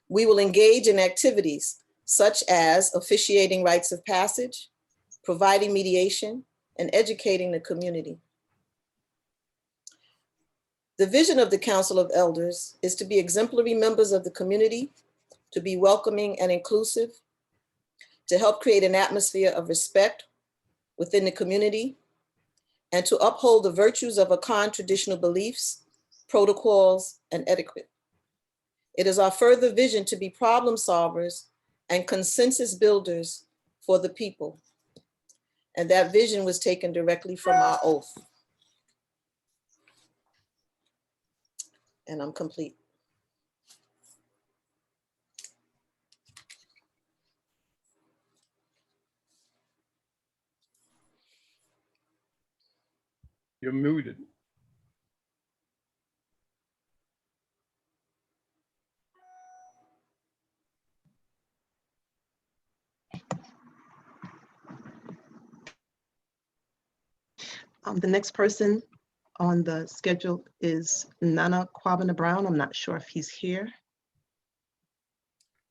we will engage in activities such as officiating rites of passage, providing mediation, and educating the community. The vision of the Council of Elders is to be exemplary members of the community, to be welcoming and inclusive, to help create an atmosphere of respect within the community, and to uphold the virtues of Akan traditional beliefs, protocols, and etiquette. It is our further vision to be problem solvers and consensus builders for the people. And that vision was taken directly from our oath. And I'm complete. You're muted. The next person on the schedule is Nana Kwabena Brown. I'm not sure if he's here.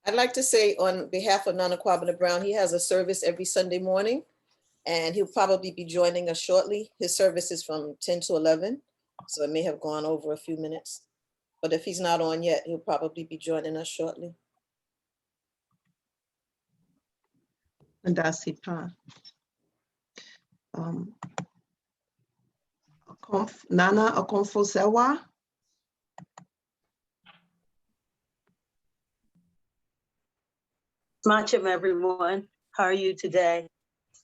I'd like to say on behalf of Nana Kwabena Brown, he has a service every Sunday morning, and he'll probably be joining us shortly. His service is from 10 to 11, so it may have gone over a few minutes. But if he's not on yet, he'll probably be joining us shortly. Ndasi Pa. Nana Akomfo-Sewa. Much of everyone. How are you today?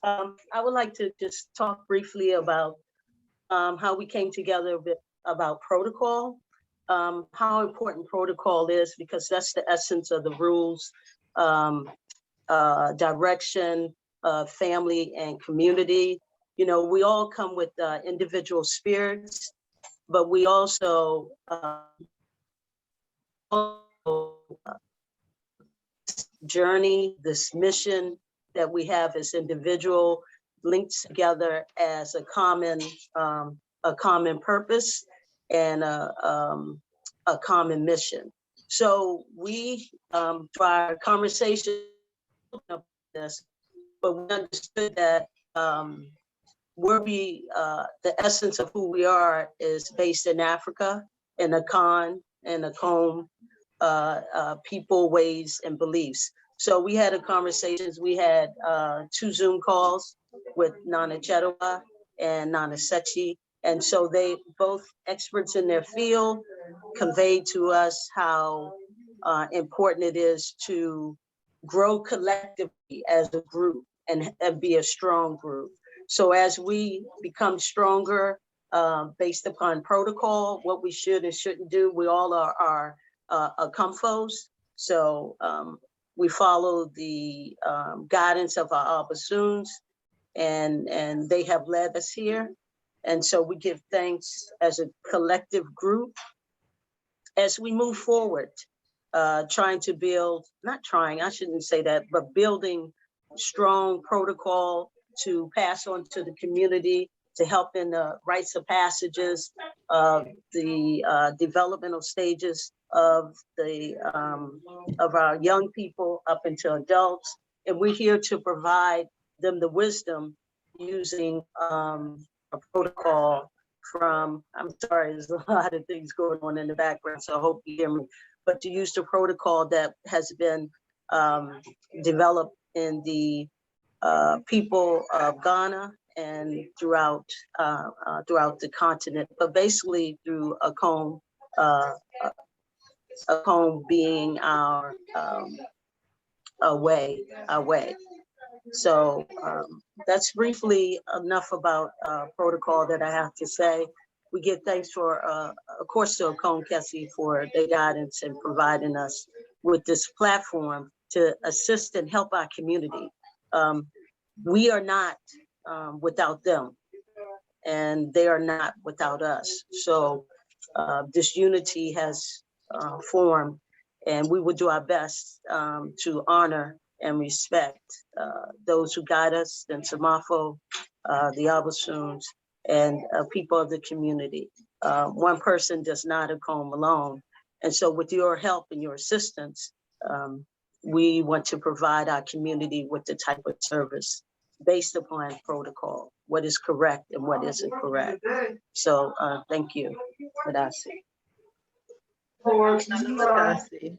I would like to just talk briefly about how we came together about protocol, how important protocol is, because that's the essence of the rules, direction, family and community. You know, we all come with individual spirits, but we also journey, this mission that we have as individual linked together as a common purpose and a common mission. So we, through our conversation of this, but we understood that the essence of who we are is based in Africa, in Akan and Akom people, ways, and beliefs. So we had conversations. We had 2 Zoom calls with Nana Chedawa and Nana Sechi. And so they both experts in their field conveyed to us how important it is to grow collectively as a group and be a strong group. So as we become stronger based upon protocol, what we should and shouldn't do, we all are Akomfos. So we follow the guidance of our Abasuns, and they have led us here. And so we give thanks as a collective group as we move forward, trying to build, not trying, I shouldn't say that, but building strong protocol to pass on to the community, to help in the rites of passages of the developmental stages of our young people up into adults. And we're here to provide them the wisdom using a protocol from, I'm sorry, there's a lot of things going on in the background, so I hope you hear me, but to use the protocol that has been developed in the people of Ghana and throughout the continent, but basically through Akom being our way. So that's briefly enough about protocol that I have to say. We give thanks for, of course, to Akom Kese for their guidance and providing us with this platform to assist and help our community. We are not without them, and they are not without us. So this unity has formed, and we will do our best to honor and respect those who guide us, and Samafo, the Abasuns, and people of the community. One person does not Akom alone. And so with your help and your assistance, we want to provide our community with the type of service based upon protocol, what is correct and what isn't correct. So thank you, Madasi. Madasi.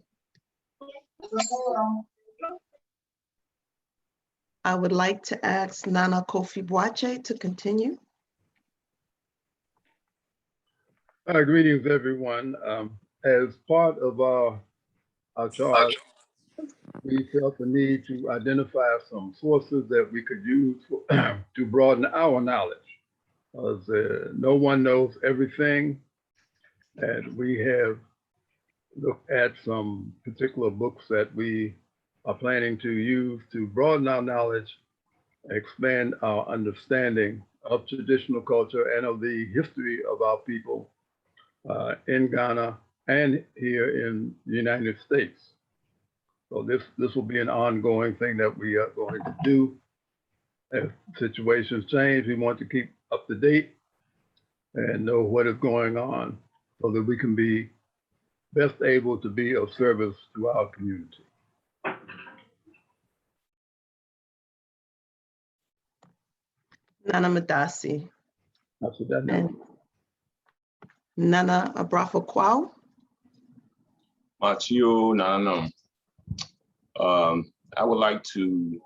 I would like to ask Nana Kofi Boakye to continue. Greetings, everyone. As part of our charge, we felt the need to identify some sources that we could use to broaden our knowledge. As, no one knows everything, and we have looked at some particular books that we are planning to use to broaden our knowledge, expand our understanding of traditional culture and of the history of our people in Ghana and here in the United States. So this will be an ongoing thing that we are going to do. As situations change, we want to keep up to date and know what is going on so that we can be best able to be of service to our community. Nana Madasi. That's what that And means. Nana Abrafo Kwao. Machio Nano. I would like to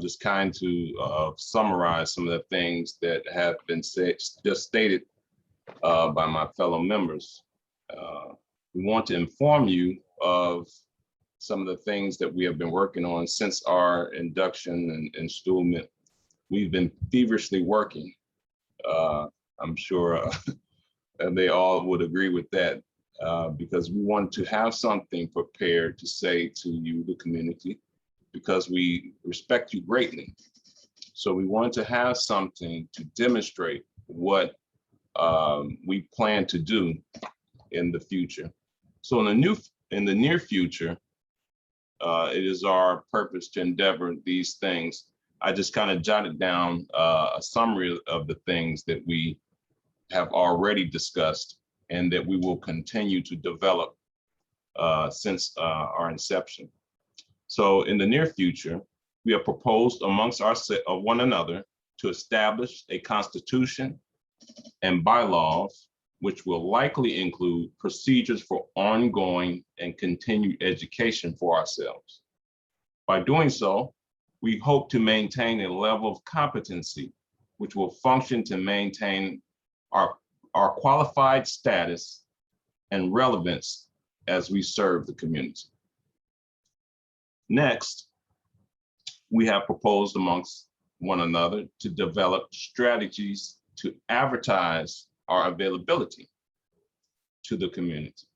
just kind to summarize some of the things that have been just stated by my fellow members. We want to inform you of some of the things that we have been working on since our induction and installment. We've been feverishly working. I'm sure they all would agree with that because we want to have something prepared to say to you, the community, because we respect you greatly. So we want to have something to demonstrate what we plan to do in the future. So in the near future, it is our purpose to endeavor these things. I just kind of jotted down a summary of the things that we have already discussed and that we will continue to develop since our inception. So in the near future, we have proposed amongst one another to establish a constitution and bylaws, which will likely include procedures for ongoing and continued education for ourselves. By doing so, we hope to maintain a level of competency, which will function to maintain our qualified status and relevance as we serve the community. Next, we have proposed amongst one another to develop strategies to advertise our availability to the community.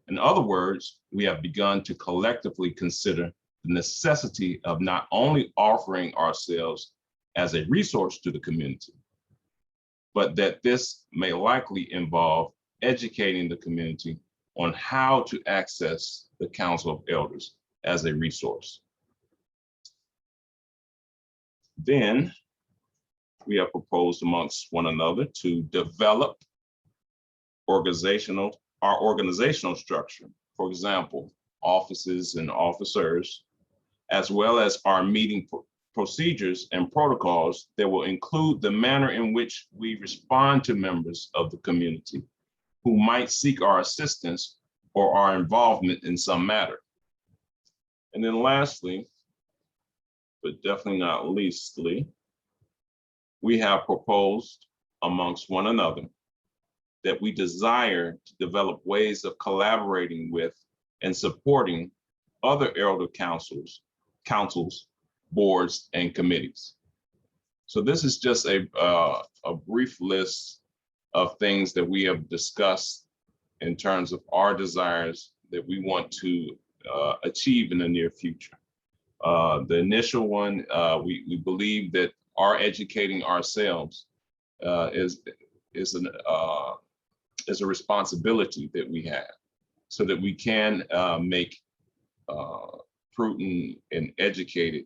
In other words, we have begun to collectively consider the necessity of not only offering ourselves as a resource to the community, but that this may likely involve educating the community on how to access the Council of Elders as a resource. Then we have proposed amongst one another to develop our organizational structure. For example, offices and officers, as well as our meeting procedures and protocols that will include the manner in which we respond to members of the community who might seek our assistance or our involvement in some matter. And then lastly, but definitely not leastly, we have proposed amongst one another that we desire to develop ways of collaborating with and supporting other elder councils, boards, and committees. So this is just a brief list of things that we have discussed in terms of our desires that we want to achieve in the near future. The initial one, we believe that our educating ourselves is a responsibility that we have so that we can make prudent and educated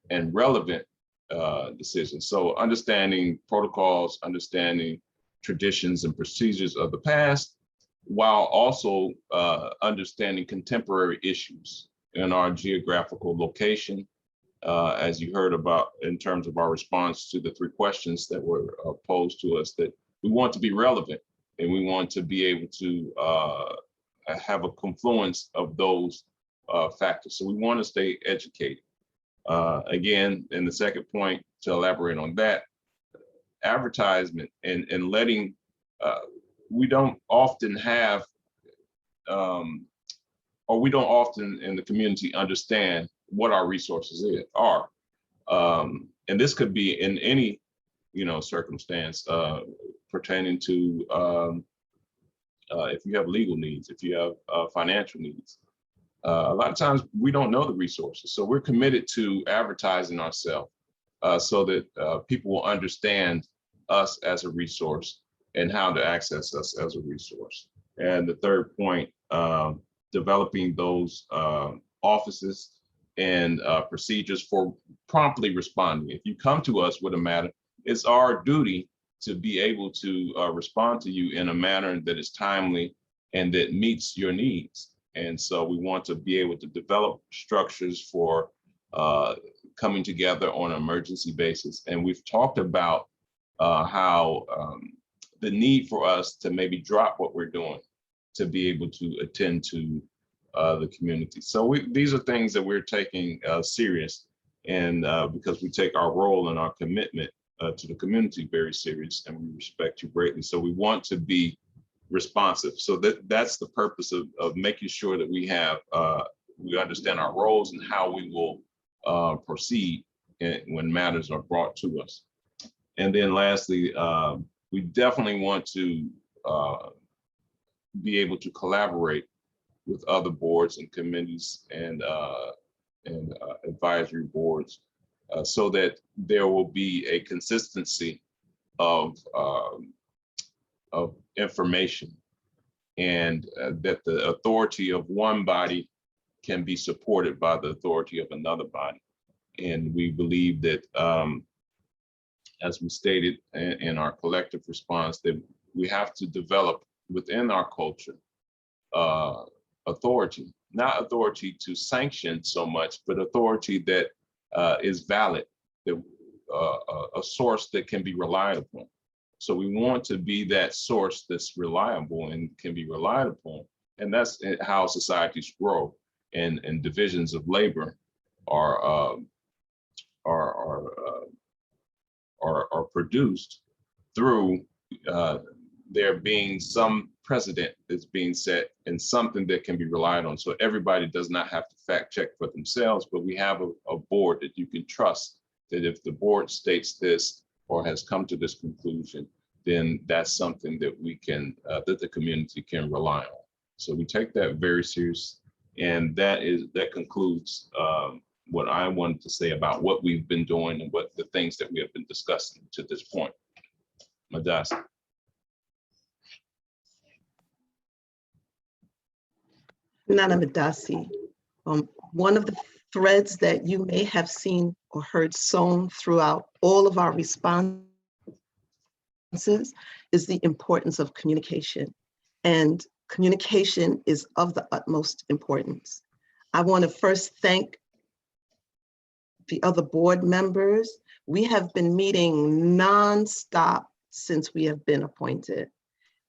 and relevant decisions. So understanding protocols, understanding traditions and procedures of the past, while also understanding contemporary issues in our geographical location as you heard about in terms of our response to the 3 questions that were posed to us, that we want to be relevant and we want to be able to have a confluence of those factors. So we want to stay educated. Again, in the second point, to elaborate on that, advertisement and letting, we don't often have, or we don't often in the community understand what our resources are. And this could be in any, circumstance pertaining to if you have legal needs, if you have financial needs. A lot of times we don't know the resources. So we're committed to advertising ourselves so that people will understand us as a resource and how to access us as a resource. And the third point, developing those offices and procedures for promptly responding. If you come to us with a matter, it's our duty to be able to respond to you in a manner that is timely and that meets your needs. And so we want to be able to develop structures for coming together on an emergency basis. And we've talked about how the need for us to maybe drop what we're doing to be able to attend to the community. So these are things that we're taking serious, and because we take our role and our commitment to the community very serious, and we respect you greatly. So we want to be responsive. So that's the purpose of making sure that we understand our roles and how we will proceed when matters are brought to us. And then lastly, we definitely want to be able to collaborate with other boards and committees and advisory boards so that there will be a consistency of information, and that the authority of one body can be supported by the authority of another body. And we believe that, as we stated in our collective response, that we have to develop within our culture authority, not authority to sanction so much, but authority that is valid, that a source that can be relied upon. So we want to be that source that's reliable and can be relied upon. And that's how societies grow, and divisions of labor are produced through there being some precedent that's being set and something that can be relied on. So everybody does not have to fact check for themselves, but we have a board that you can trust, that if the board states this or has come to this conclusion, then that's something that we can, that the community can rely on. So we take that very serious. And that concludes what I wanted to say about what we've been doing and what the things that we have been discussing to this point. Madasi. Nana Madasi. One of the threads that you may have seen or heard sewn throughout all of our responses is the importance of communication. And communication is of the utmost importance. I want to first thank the other board members. We have been meeting nonstop since we have been appointed.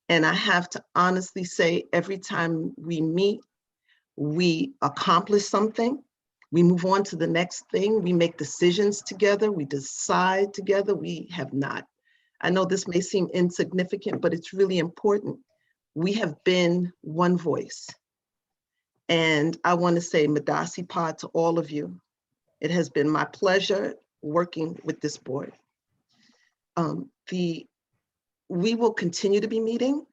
And I have to honestly say, every time we meet, we accomplish something. We move on to the next thing. We make decisions together. We decide together. We have not. I know this may seem insignificant, but it's really important. We have been one voice. And I want to say Madasi Pa to all of you. It has been my pleasure working with this board. We will continue to be meeting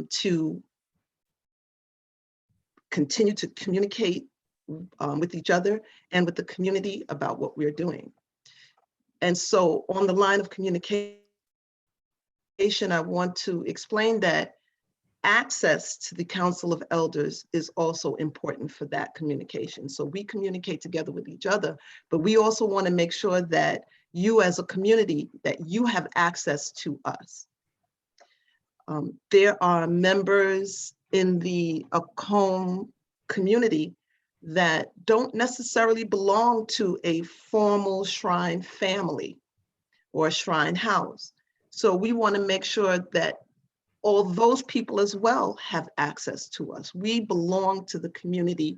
to continue to communicate with each other and with the community about what we're doing. And so on the line of communication, I want to explain that access to the Council of Elders is also important for that communication. So we communicate together with each other, but we also want to make sure that you as a community, that you have access to us. There are members in the Akom community that don't necessarily belong to a formal shrine family or shrine house. So we want to make sure that all those people as well have access to us. We belong to the community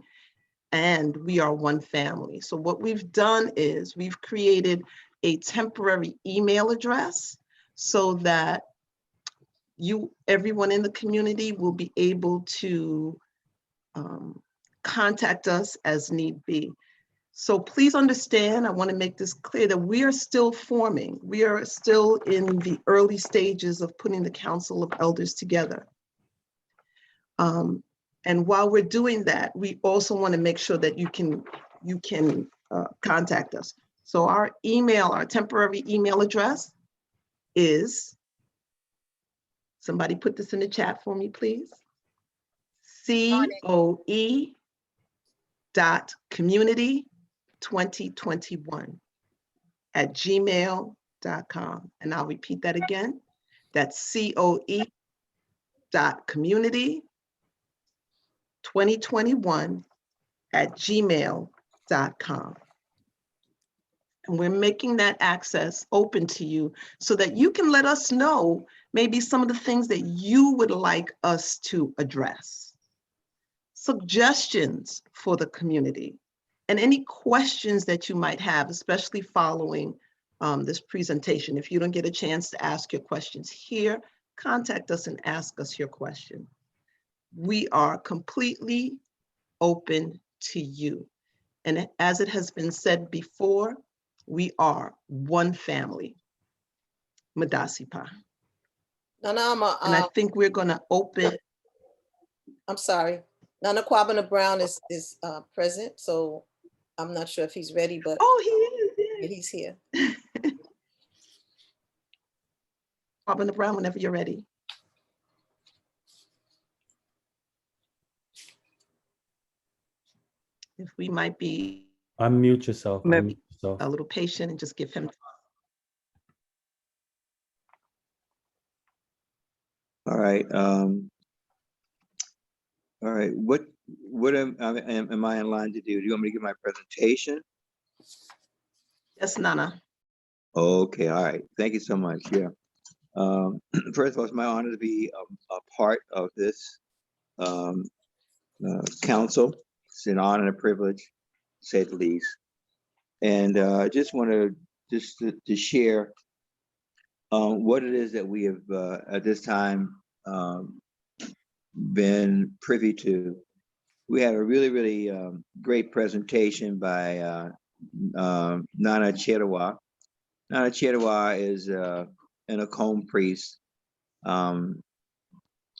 and we are one family. So what we've done is we've created a temporary email address so that everyone in the community will be able to contact us as need be. So please understand, I want to make this clear that we are still forming. We are still in the early stages of putting the Council of Elders together. And while we're doing that, we also want to make sure that you can contact us. So our temporary email address is, somebody put this in the chat for me, please. COE.community2021@gmail.com. And I'll repeat that again. That's COE.community2021@gmail.com. And we're making that access open to you so that you can let us know maybe some of the things that you would like us to address, suggestions for the community, and any questions that you might have, especially following this presentation. If you don't get a chance to ask your questions here, contact us and ask us your question. We are completely open to you. And as it has been said before, we are one family. Madasipa. Nana, And I think we're going to open. I'm sorry. Nana Kwabena Brown is present, so I'm not sure if he's ready, but oh, he is. Yeah, he's here. Kwabena Brown, whenever you're ready. If we might be Unmute yourself. Unmute yourself. a little patient and just give him. All right. All right. What am I in line to do? Do you want me to give my presentation? Yes, Nana. Okay. All right. Thank you so much. Yeah. First of all, it's my honor to be a part of this council. It's an honor and a privilege, to say the least. And I just want to share what it is that we have at this time been privy to. We had a really great presentation by Nana Chetawa. Nana Chetawa is an Akom priest,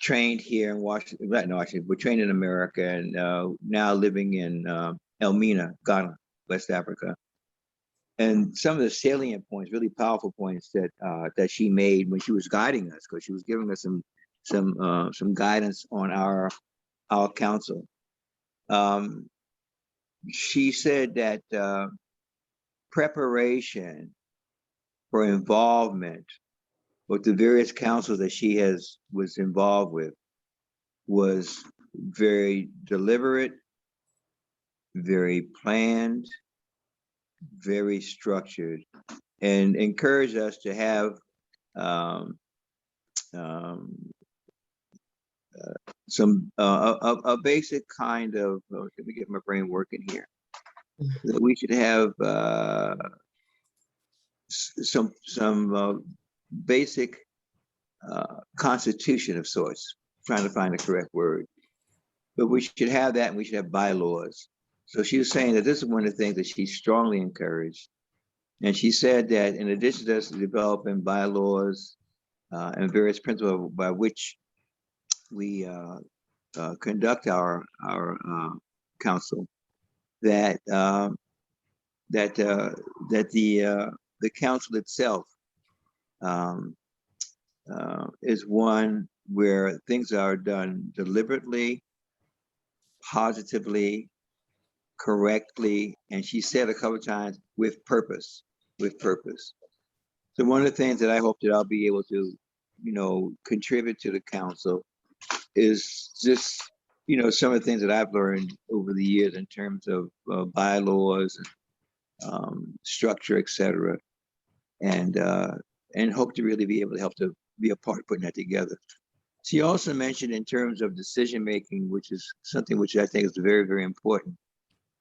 trained here in Washington. No, actually, we're trained in America and now living in Elmina, Ghana, West Africa. And some of the salient points, really powerful points that she made when she was guiding us, because she was giving us some guidance on our council. She said that preparation for involvement with the various councils that she was involved with was very deliberate, very planned, very structured, and encouraged us to have some a basic kind of let me get my brain working here, that we should have some basic constitution of sorts, trying to find the correct word, but we should have that, and we should have bylaws. So she was saying that this is one of the things that she strongly encouraged. And she said that in addition to us developing bylaws and various principles by which we conduct our council, that the council itself is one where things are done deliberately, positively, correctly, and she said a couple of times, with purpose. So one of the things that I hope that I'll be able to, contribute to the council is just some of the things that I've learned over the years in terms of bylaws, structure, et cetera, and hope to really be able to help to be a part of putting that together. She also mentioned in terms of decision-making, which is something which I think is very, very important.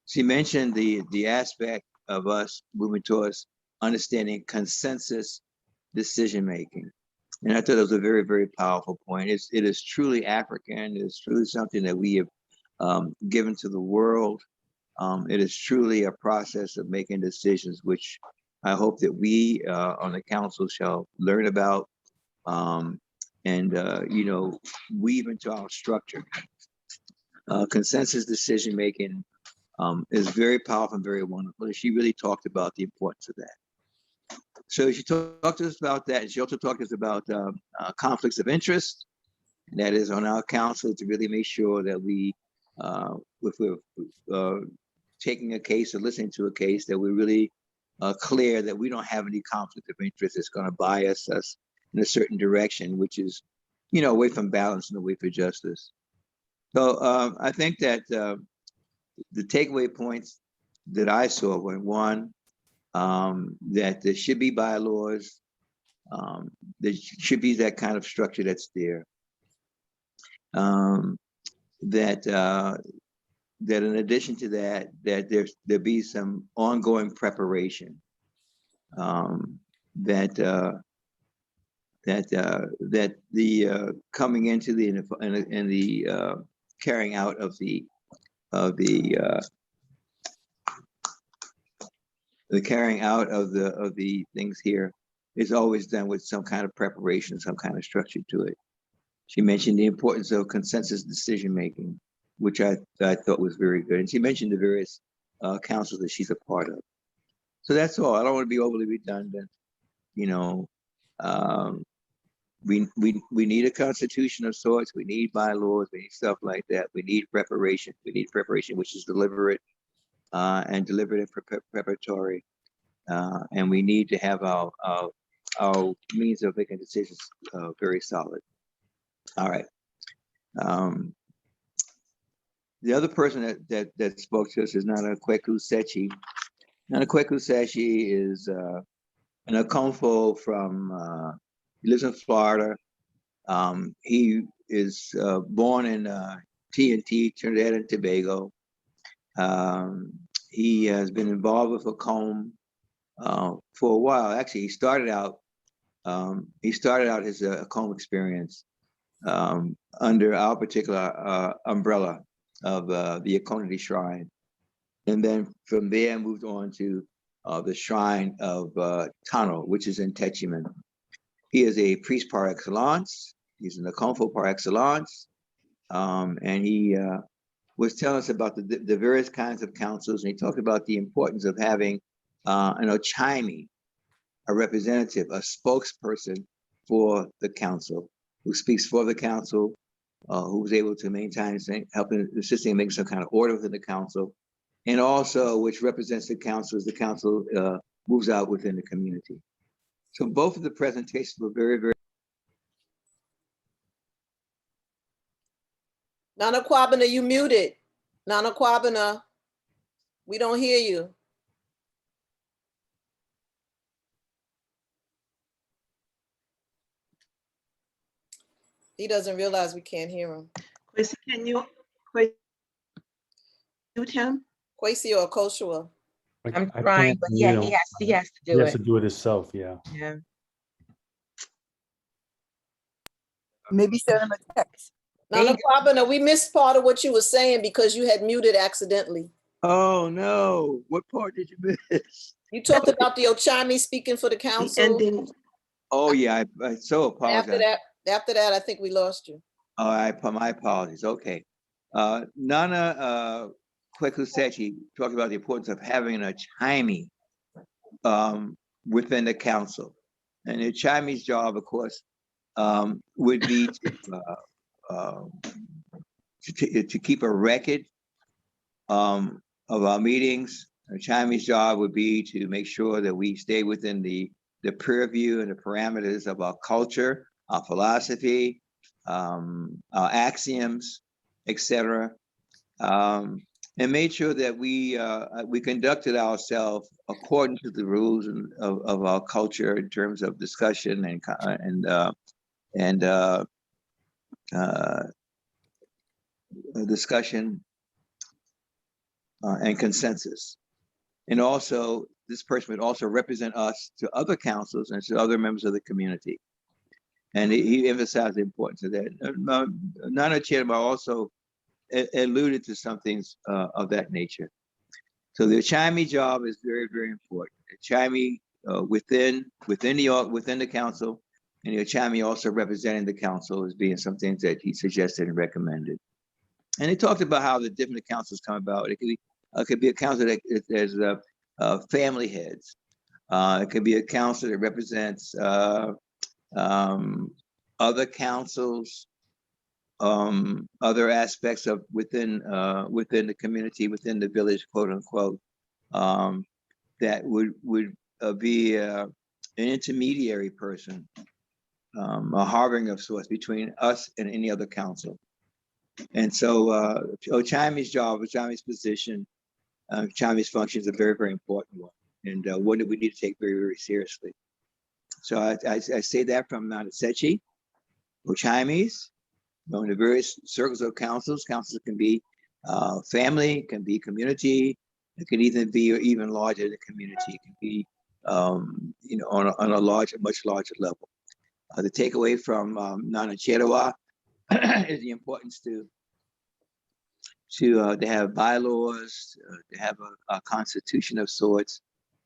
She mentioned the aspect of us moving towards understanding consensus decision-making. And I thought it was a very, very powerful point. It is truly African. It is truly something that we have given to the world. It is truly a process of making decisions, which I hope that we on the council shall learn about and weave into our structure. Consensus decision-making is very powerful and very wonderful. And she really talked about the importance of that. So she talked to us about that. And she also talked to us about conflicts of interest. And that is on our council to really make sure that if we're taking a case or listening to a case, that we're really clear that we don't have any conflict of interest that's going to bias us in a certain direction, which is, away from balance and away from justice. So I think that the takeaway points that I saw were one, that there should be bylaws. There should be that kind of structure that's there. That in addition to that, that there be some ongoing preparation. That the coming into the carrying out of the carrying out of the things here is always done with some kind of preparation, some kind of structure to it. She mentioned the importance of consensus decision-making, which I thought was very good. And she mentioned the various councils that she's a part of. So that's all. I don't want to be overly redundant. We need a constitution of sorts. We need bylaws. We need stuff like that. We need preparation. We need preparation, which is deliberate and deliberative preparatory. And we need to have our means of making decisions very solid. All right. The other person that spoke to us is Nana Kweku Sechi. Nana Kweku Sechi is an Akomfo from, he lives in Florida. He is born in TNT, Trinidad and Tobago. He has been involved with Akom for a while. Actually, he started out his Akom experience under our particular umbrella of the Akonadi Shrine. And then from there moved on to the Shrine of Tano, which is in Techiman. He is a priest par excellence. He's an Akomfo par excellence. And he was telling us about the various kinds of councils. And he talked about the importance of having an Ochimi, a representative, a spokesperson for the council, who speaks for the council, who's able to maintain, helping, assisting in making some kind of order within the council, and also which represents the council as the council moves out within the community. So both of the presentations were very, very. Nana Kwabena, you muted. Nana Kwabena, we don't hear you. He doesn't realize we can't hear him. Kwesi, can you mute him? Kwesi or Koshua? I'm I trying, can't but mute yeah, him. he has to He do has it. to do it himself, yeah. Yeah. Maybe send him a text. Nana Kwabena, we missed part of what you were saying because you had muted accidentally. Oh no, what part did you miss? You talked about the Ochimi speaking for the council. Oh yeah, I so apologize. After that, I think we lost you. Oh, my apologies. Okay. Nana Kweku Sechi talked about the importance of having an Ochimi within the council. And the Ochimi's job, of course, would be to keep a record of our meetings. The Ochimi's job would be to make sure that we stay within the purview and the parameters of our culture, our philosophy, our axioms, etc. And made sure that we conducted ourselves according to the rules of our culture in terms of discussion and discussion and consensus. And also, this person would also represent us to other councils and to other members of the community. And he emphasized the importance of that. Nana Chedema also alluded to some things of that nature. So the Ochami job is very, very important. Ochami within the council, and the Ochami also representing the council as being some things that he suggested and recommended. And he talked about how the different councils come about. It could be a council that there's family heads. It could be a council that represents other councils, other aspects of within the community, within the village, quote unquote, that would be an intermediary person, a harbinger of sorts between us and any other council. And so Ochami's job, Ochami's position, Ochami's function is a very, very important one, and one that we need to take very, very seriously. So I say that from Nana Sechi, Ochamis, in the various circles of councils. Councils can be family, can be community, it can even be even larger than community. It can be on a much larger level. The takeaway from Nana Chedawa is the importance to have bylaws, to have a constitution of sorts,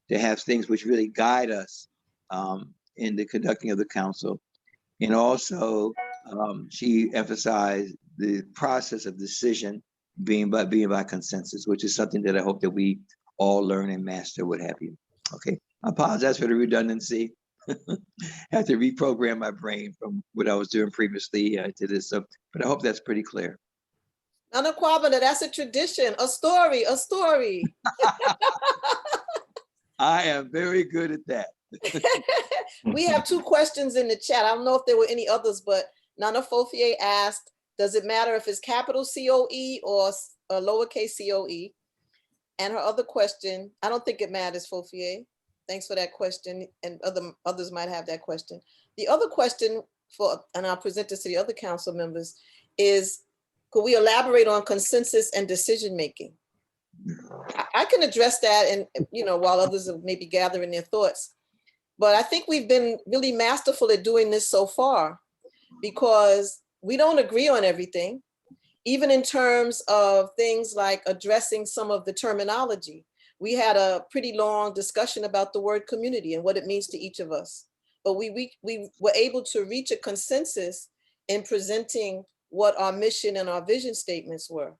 to have things which really guide us in the conducting of the council. And also, she emphasized the process of decision being by consensus, which is something that I hope that we all learn and master, what have you. Okay, I apologize for the redundancy. I have to reprogram my brain from what I was doing previously to this, but I hope that's pretty clear. Nana Kwabena, that's a tradition, a story. I am very good at that. We have 2 questions in the chat. I don't know if there were any others, but Nana Fofier asked, does it matter if it's capital COE or a lowercase COE? And her other question, I don't think it matters, Fofier. Thanks for that question. And others might have that question. The other question and I'll present this to the other council members, is could we elaborate on consensus and decision-making? I can address that and while others are maybe gathering their thoughts. But I think we've been really masterful at doing this so far, because we don't agree on everything, even in terms of things like addressing some of the terminology. We had a pretty long discussion about the word community and what it means to each of us. But we were able to reach a consensus in presenting what our mission and our vision statements were.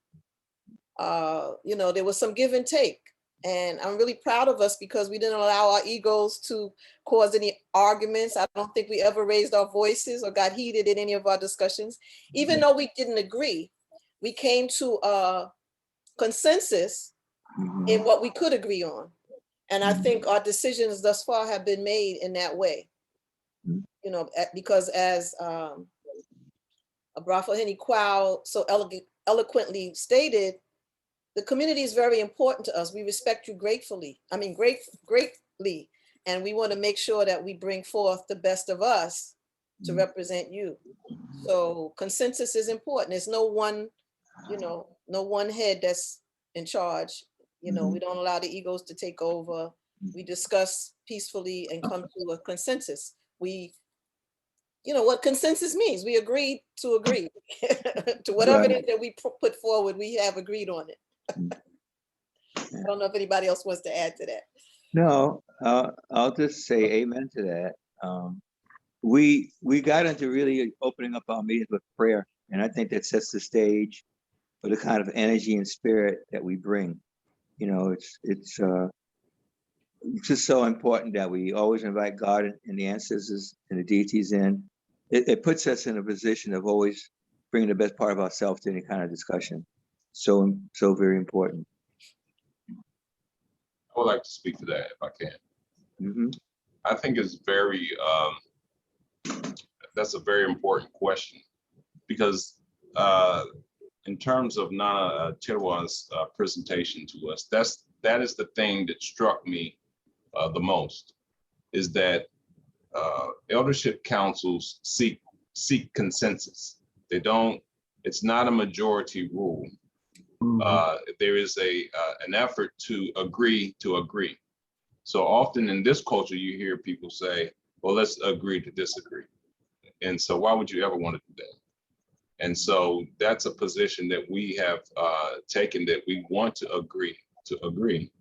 There was some give and take. And I'm really proud of us because we didn't allow our egos to cause any arguments. I don't think we ever raised our voices or got heated in any of our discussions. Even though we didn't agree, we came to a consensus in what we could agree on. And I think our decisions thus far have been made in that way. Because as Abrafo Henny Kwao so eloquently stated, the community is very important to us. We respect you greatly. And we want to make sure that we bring forth the best of us to represent you. So consensus is important. There's no one, no one head that's in charge. We don't allow the egos to take over. We discuss peacefully and come to a consensus. What consensus means. We agreed to agree to whatever it is that we put forward. We have agreed on it. I don't know if anybody else wants to add to that. No, I'll just say amen to that. We got into really opening up our meetings with prayer, and I think that sets the stage for the kind of energy and spirit that we bring. It's just so important that we always invite God and the ancestors and the deities in. It puts us in a position of always bringing the best part of ourselves to any kind of discussion. So very important. I would like to speak to that if I can. Mm-hmm. I think it's that's a very important question, because in terms of Nana Chirwa's presentation to us, that is the thing that struck me the most, is that eldership councils seek consensus. They don't, it's not a majority rule. There is an effort to agree to agree. So often in this culture, you hear people say, well, let's agree to disagree. And so why would you ever want to do that? And so that's a position that we have taken, that we want to agree to agree.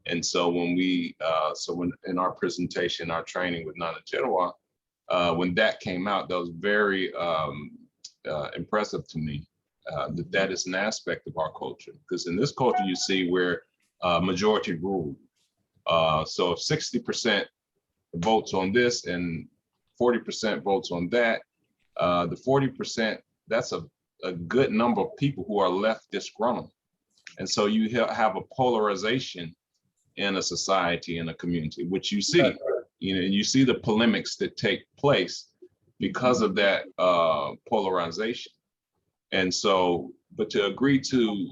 And so when when in our presentation, our training with Nana Chirwa, when that came out, that was very impressive to me, that is an aspect of our culture. Because in this culture, you see where majority rule. So if 60% votes on this and 40% votes on that, the 40%, that's a good number of people who are left disgruntled. And so you have a polarization in a society, in a community, which you see, you see the polemics that take place because of that polarization. And so, but to agree to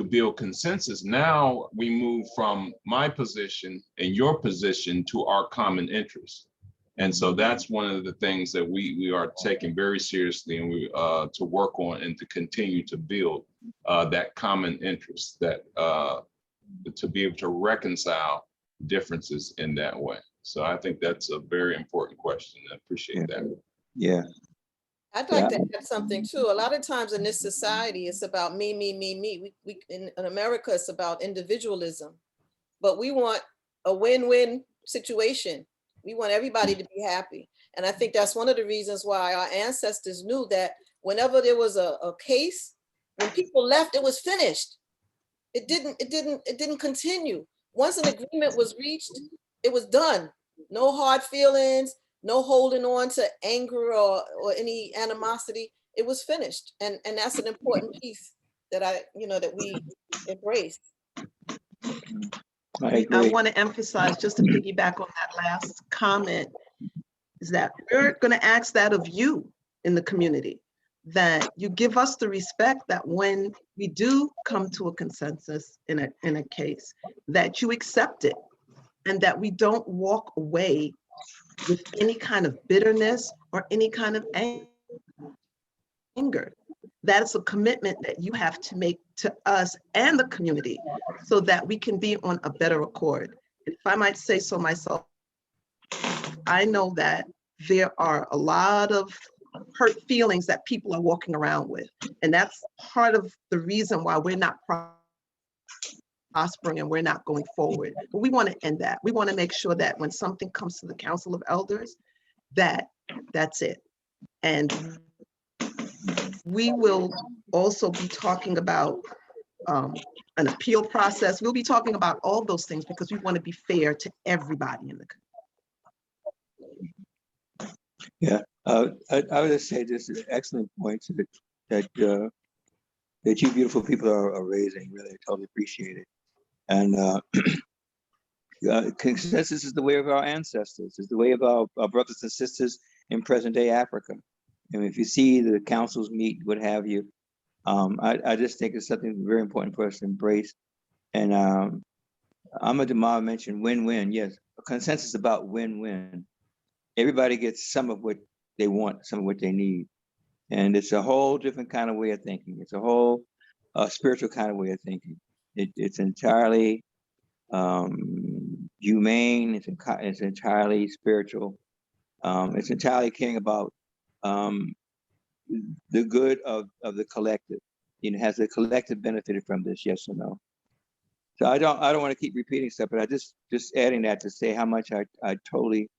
build consensus, now we move from my position and your position to our common interest. And so that's one of the things that we are taking very seriously, and we to work on and to continue to build that common interest, that to be able to reconcile differences in that way. So I think that's a very important question. I appreciate that. Yeah. I'd like to add something too. A lot of times in this society, it's about me, me, me, me. We in America, it's about individualism, but we want a win-win situation. We want everybody to be happy. And I think that's one of the reasons why our ancestors knew that whenever there was a case, when people left, it was finished. It didn't continue. Once an agreement was reached, it was done. No hard feelings, no holding on to anger or any animosity. It was finished. And that's an important piece that that we embrace. I want to emphasize, just to piggyback on that last comment, is that we're going to ask that of you in the community, that you give us the respect that when we do come to a consensus in a case, that you accept it, and that we don't walk away with any kind of bitterness or any kind of anger. That is a commitment that you have to make to us and the community so that we can be on a better accord. If I might say so myself, I know that there are a lot of hurt feelings that people are walking around with. And that's part of the reason why we're not prospering and we're not going forward. But we want to end that. We want to make sure that when something comes to the Council of Elders, that's it. And we will also be talking about an appeal process. We'll be talking about all those things because we want to be fair to everybody in the community. Yeah, I would just say this is an excellent point that you beautiful people are raising. Really, I totally appreciate it. And consensus is the way of our ancestors. It's the way of our brothers and sisters in present day Africa. And if you see the councils meet, what have you, I just think it's something very important for us to embrace. And Ahmad Jamal mentioned win-win. Yes, a consensus about win-win. Everybody gets some of what they want, some of what they need. And it's a whole different kind of way of thinking. It's a whole spiritual kind of way of thinking. It's entirely humane. It's entirely spiritual. It's entirely caring about the good of the collective. Has the collective benefited from this? Yes or no? So I don't want to keep repeating stuff, but I just adding that to say how much I totally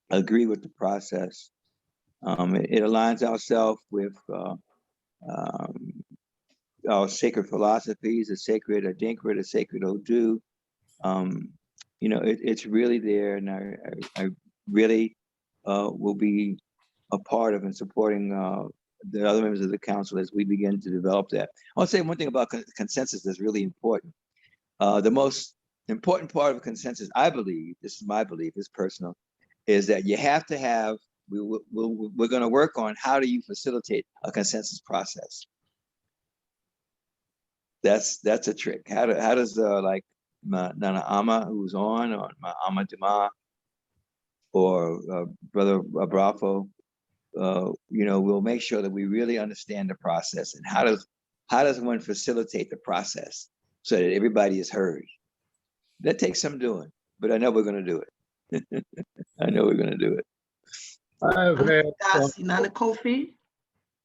agree with the process. It aligns ourselves with our sacred philosophies, the sacred Adinkra, the sacred Odu. It's really there, and I really will be a part of and supporting the other members of the council as we begin to develop that. I'll say one thing about consensus that's really important. The most important part of a consensus, I believe, this is my belief, it's personal, is that you have to have we're going to work on how do you facilitate a consensus process. That's a trick. How does like Nana Ama, who's on, or Ama Dima, or Brother Brafo, we'll make sure that we really understand the process, and how does one facilitate the process so that everybody is heard. That takes some doing, but I know we're going to do it. I know we're going to do it. I've had Nana Kofi.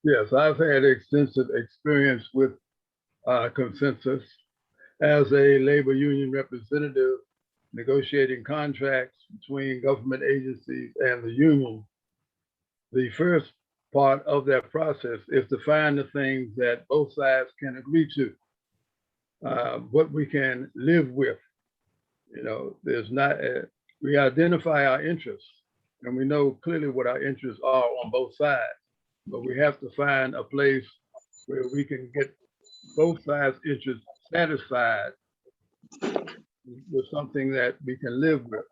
Yes, I've had extensive experience with consensus as a labor union representative, negotiating contracts between government agencies and the union. The first part of that process is to find the things that both sides can agree to, what we can live with. There's not we identify our interests, and we know clearly what our interests are on both sides, but we have to find a place where we can get both sides' interests satisfied with something that we can live with.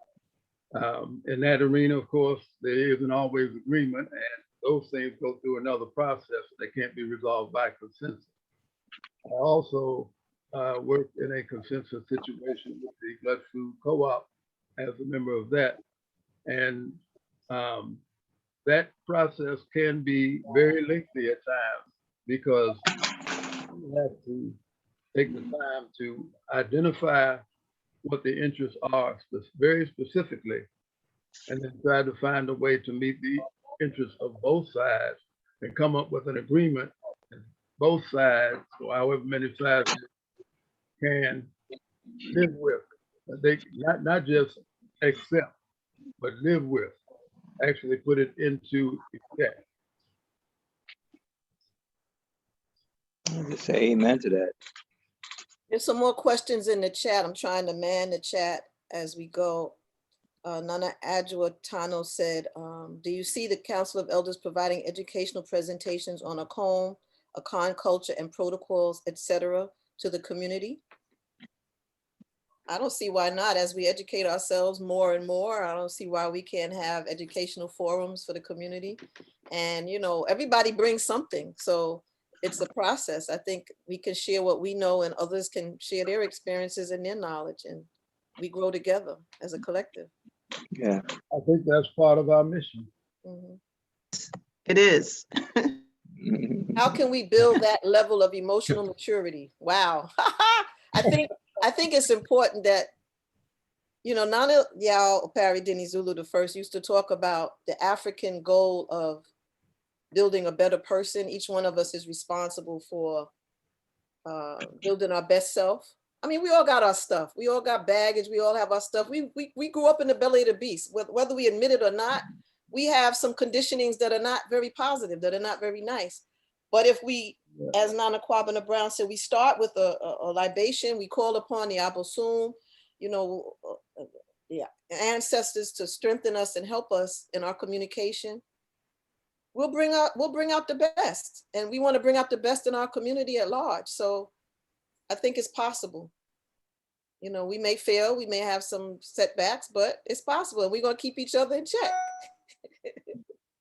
In that arena, of course, there isn't always agreement, and those things go through another process that can't be resolved by consensus. I also worked in a consensus situation with the Blood Food Co-op as a member of that. And that process can be very lengthy at times because you have to take the time to identify what the interests are very specifically, and then try to find a way to meet the interests of both sides and come up with an agreement that both sides, or however many sides, can live with. They not just accept, but live with, actually put it into effect. I'll just say amen to that. There's some more questions in the chat. I'm trying to man the chat as we go. Nana Adjua Tano said, do you see the Council of Elders providing educational presentations on Akom, Akan culture and protocols, etc., to the community? I don't see why not. As we educate ourselves more and more, I don't see why we can't have educational forums for the community. And, everybody brings something. So it's a process. I think we can share what we know and others can share their experiences and their knowledge, and we grow together as a collective. Yeah, I think that's part of our mission. Mhm. It is. How can we build that level of emotional maturity? Wow. I think it's important that, Nana Yao Opari Dini Zulu the first used to talk about the African goal of building a better person. Each one of us is responsible for building our best self. I mean, we all got our stuff. We all got baggage. We all have our stuff. We grew up in the belly of the beast. Whether we admit it or not, we have some conditionings that are not very positive, that are not very nice. But if we, as Nana Kwabena Brown said, we start with a libation, we call upon the Abosom, the ancestors to strengthen us and help us in our communication. We'll bring out the best, and we want to bring out the best in our community at large. So I think it's possible. We may fail, we may have some setbacks, but it's possible, and we're going to keep each other in check.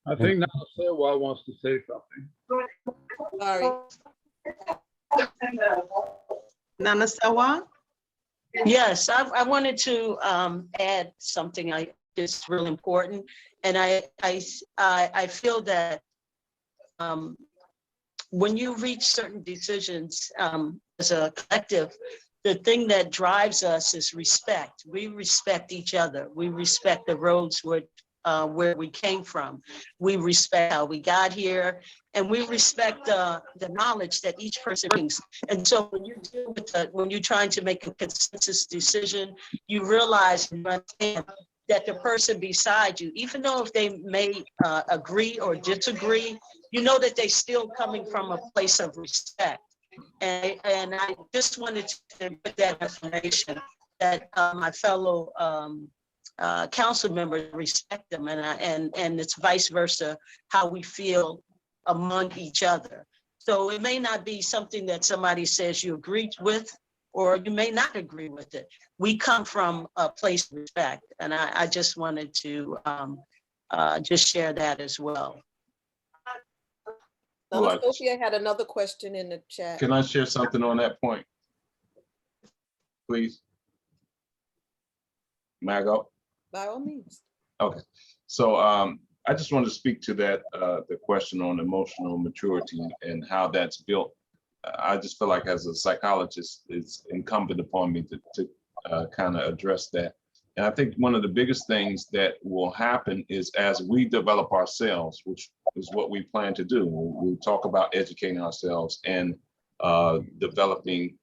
I think Nana Sewa wants to say something. Sorry. Nana Sewa? Yes, I wanted to add something is really important. And I feel that when you reach certain decisions as a collective, the thing that drives us is respect. We respect each other. We respect the roads where we came from. We respect how we got here, and we respect the knowledge that each person brings. And so when you deal with when you're trying to make a consensus decision, you realize and understand that the person beside you, even though if they may agree or disagree, you know that they're still coming from a place of respect. And I just wanted to put that information that my fellow council members respect them, and it's vice versa how we feel among each other. So it may not be something that somebody says you agree with, or you may not agree with it. We come from a place of respect, and I just wanted to just share that as well. Well, Donna Sophia had another question in the chat. Can I share something on that point? Please. May I go? By all means. Okay. So I just wanted to speak to that, the question on emotional maturity and how that's built. I just feel like as a psychologist, it's incumbent upon me to kind of address that. And I think one of the biggest things that will happen is as we develop ourselves, which is what we plan to do. We talk about educating ourselves and developing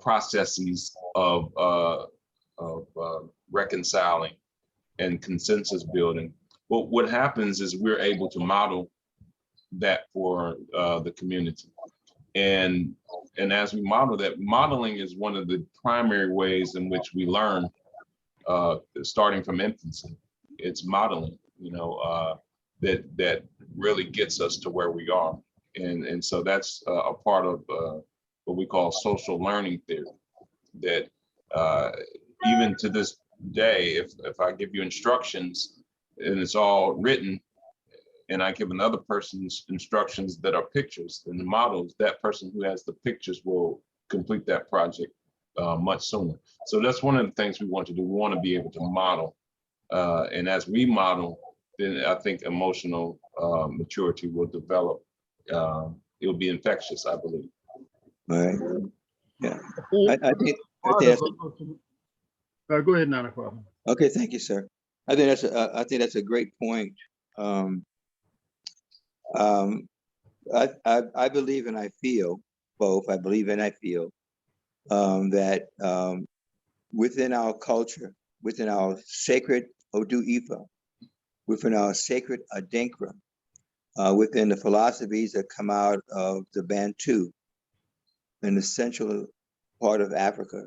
processes of reconciling and consensus building. Well, what happens is we're able to model that for the community. And as we model that, modeling is one of the primary ways in which we learn, starting from infancy. It's modeling, that really gets us to where we are. And so that's a part of what we call social learning theory, that even to this day, if I give you instructions and it's all written, and I give another person's instructions that are pictures and the models, that person who has the pictures will complete that project much sooner. So that's one of the things we want to do. We want to be able to model. And as we model, then I think emotional maturity will develop. It'll be infectious, I believe. All right. Yeah. I think go ahead, Nana Kwame. Okay, thank you, sir. I think that's a great point. I believe and I feel both. I believe and I feel that within our culture, within our sacred Odu Ifa, within our sacred Adinkra, within the philosophies that come out of the Bantu in the central part of Africa,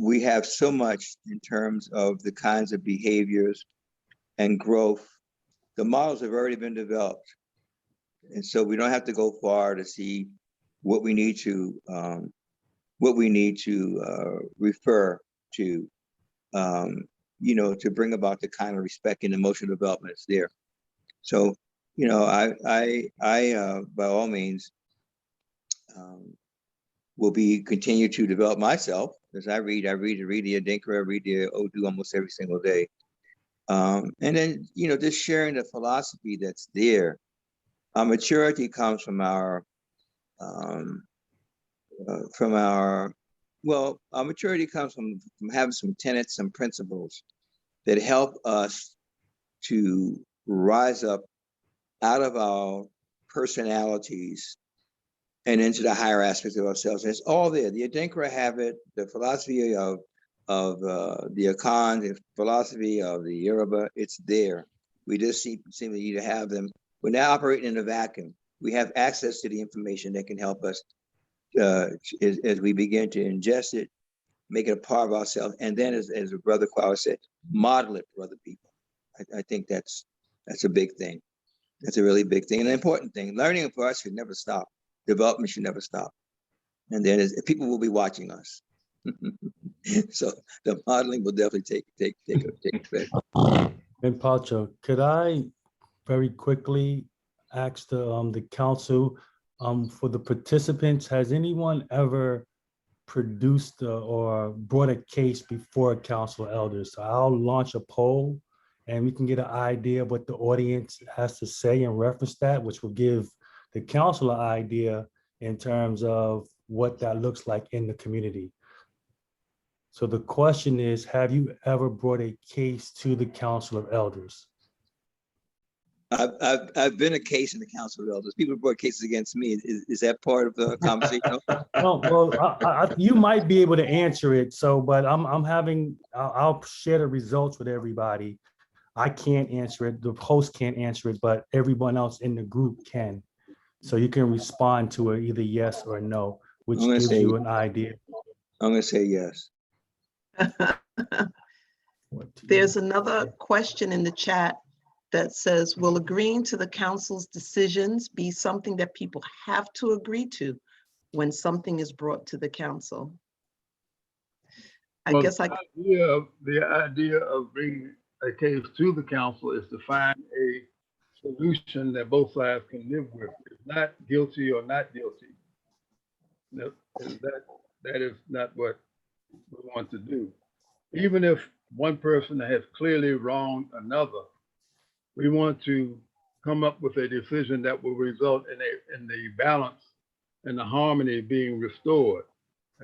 we have so much in terms of the kinds of behaviors and growth. The models have already been developed. And so we don't have to go far to see what we need to refer to, to bring about the kind of respect and emotional development that's there. So, I by all means will continue to develop myself as I read the Adinkra, I read the Odu almost every single day. And then, just sharing the philosophy that's there. Our maturity comes from our maturity comes from having some tenets, some principles that help us to rise up out of our personalities and into the higher aspects of ourselves. And it's all there. The Adinkra have it, the philosophy of the Akan, the philosophy of the Yoruba, it's there. We just seem to need to have them. We're now operating in a vacuum. We have access to the information that can help us as we begin to ingest it, make it a part of ourselves, and then, as Brother Kwao said, model it for other people. I think that's a big thing. That's a really big thing and an important thing. Learning for us should never stop. Development should never stop. And then people will be watching us. So the modeling will definitely take effect. And Pacho, could I very quickly ask the council, for the participants, has anyone ever produced or brought a case before a council of elders? So I'll launch a poll and we can get an idea of what the audience has to say in reference to that, which will give the council an idea in terms of what that looks like in the community. So the question is, have you ever brought a case to the council of elders? I've been a case in the council of elders. People brought cases against me. Is that part of the conversation? No, well, you might be able to answer it. So, but I'll share the results with everybody. I can't answer it. The host can't answer it, but everyone else in the group can. So you can respond to it either yes or no, which gives you an idea. I'm going to say yes. There's another question in the chat that says, will agreeing to the council's decisions be something that people have to agree to when something is brought to the council? The idea of bringing a case to the council is to find a solution that both sides can live with. It's not guilty or not guilty. No, and that is not what we want to do. Even if one person has clearly wronged another, we want to come up with a decision that will result in the balance and the harmony being restored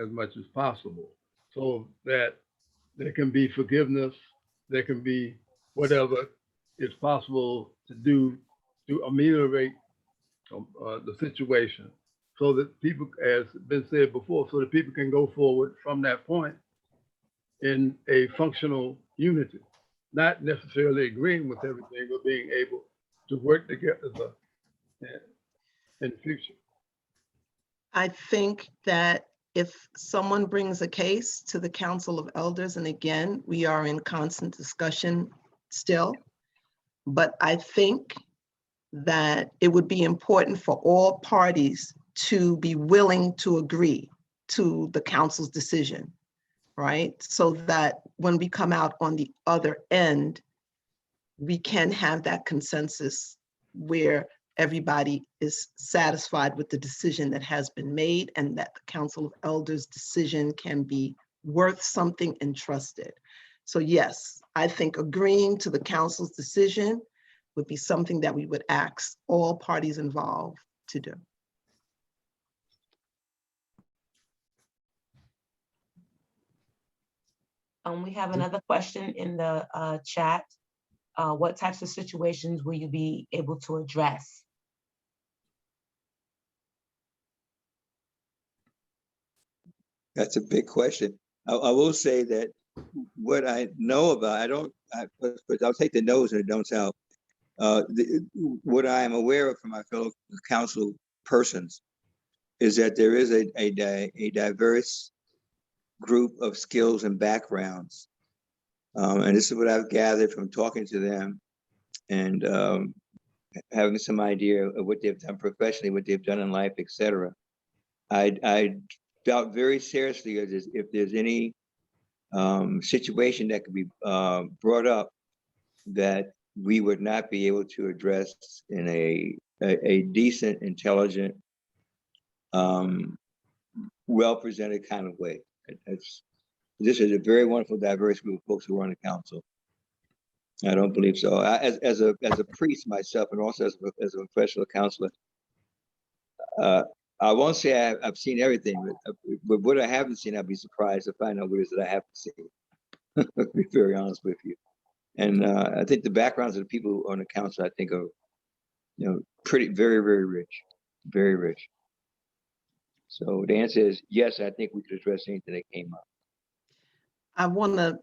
as much as possible, so that there can be forgiveness, there can be whatever is possible to do to ameliorate the situation, so that people, as been said before, so that people can go forward from that point in a functional unity, not necessarily agreeing with everything, but being able to work together in the future. I think that if someone brings a case to the Council of Elders, and again, we are in constant discussion still, but I think that it would be important for all parties to be willing to agree to the council's decision, right? So that when we come out on the other end, we can have that consensus where everybody is satisfied with the decision that has been made, and that the Council of Elders decision can be worth something and trusted. So yes, I think agreeing to the council's decision would be something that we would ask all parties involved to do. We have another question in the chat. What types of situations will you be able to address? That's a big question. I will say that what I know about, but I'll take the no's and the don'ts out. What I am aware of from my fellow council persons is that there is a diverse group of skills and backgrounds. And this is what I've gathered from talking to them and having some idea of what they've done professionally, what they've done in life, etc. I doubt very seriously if there's any situation that could be brought up that we would not be able to address in a decent, intelligent, well-presented kind of way. This is a very wonderful, diverse group of folks who are on the council. I don't believe so. As a priest myself, and also as a professional counselor, I won't say I've seen everything, but what I haven't seen, I'd be surprised to find out what it is that I haven't seen. To be very honest with you. And I think the backgrounds of the people on the council, I think, are, pretty, very, very rich, very rich. So the answer is yes, I think we could address anything that came up. I want to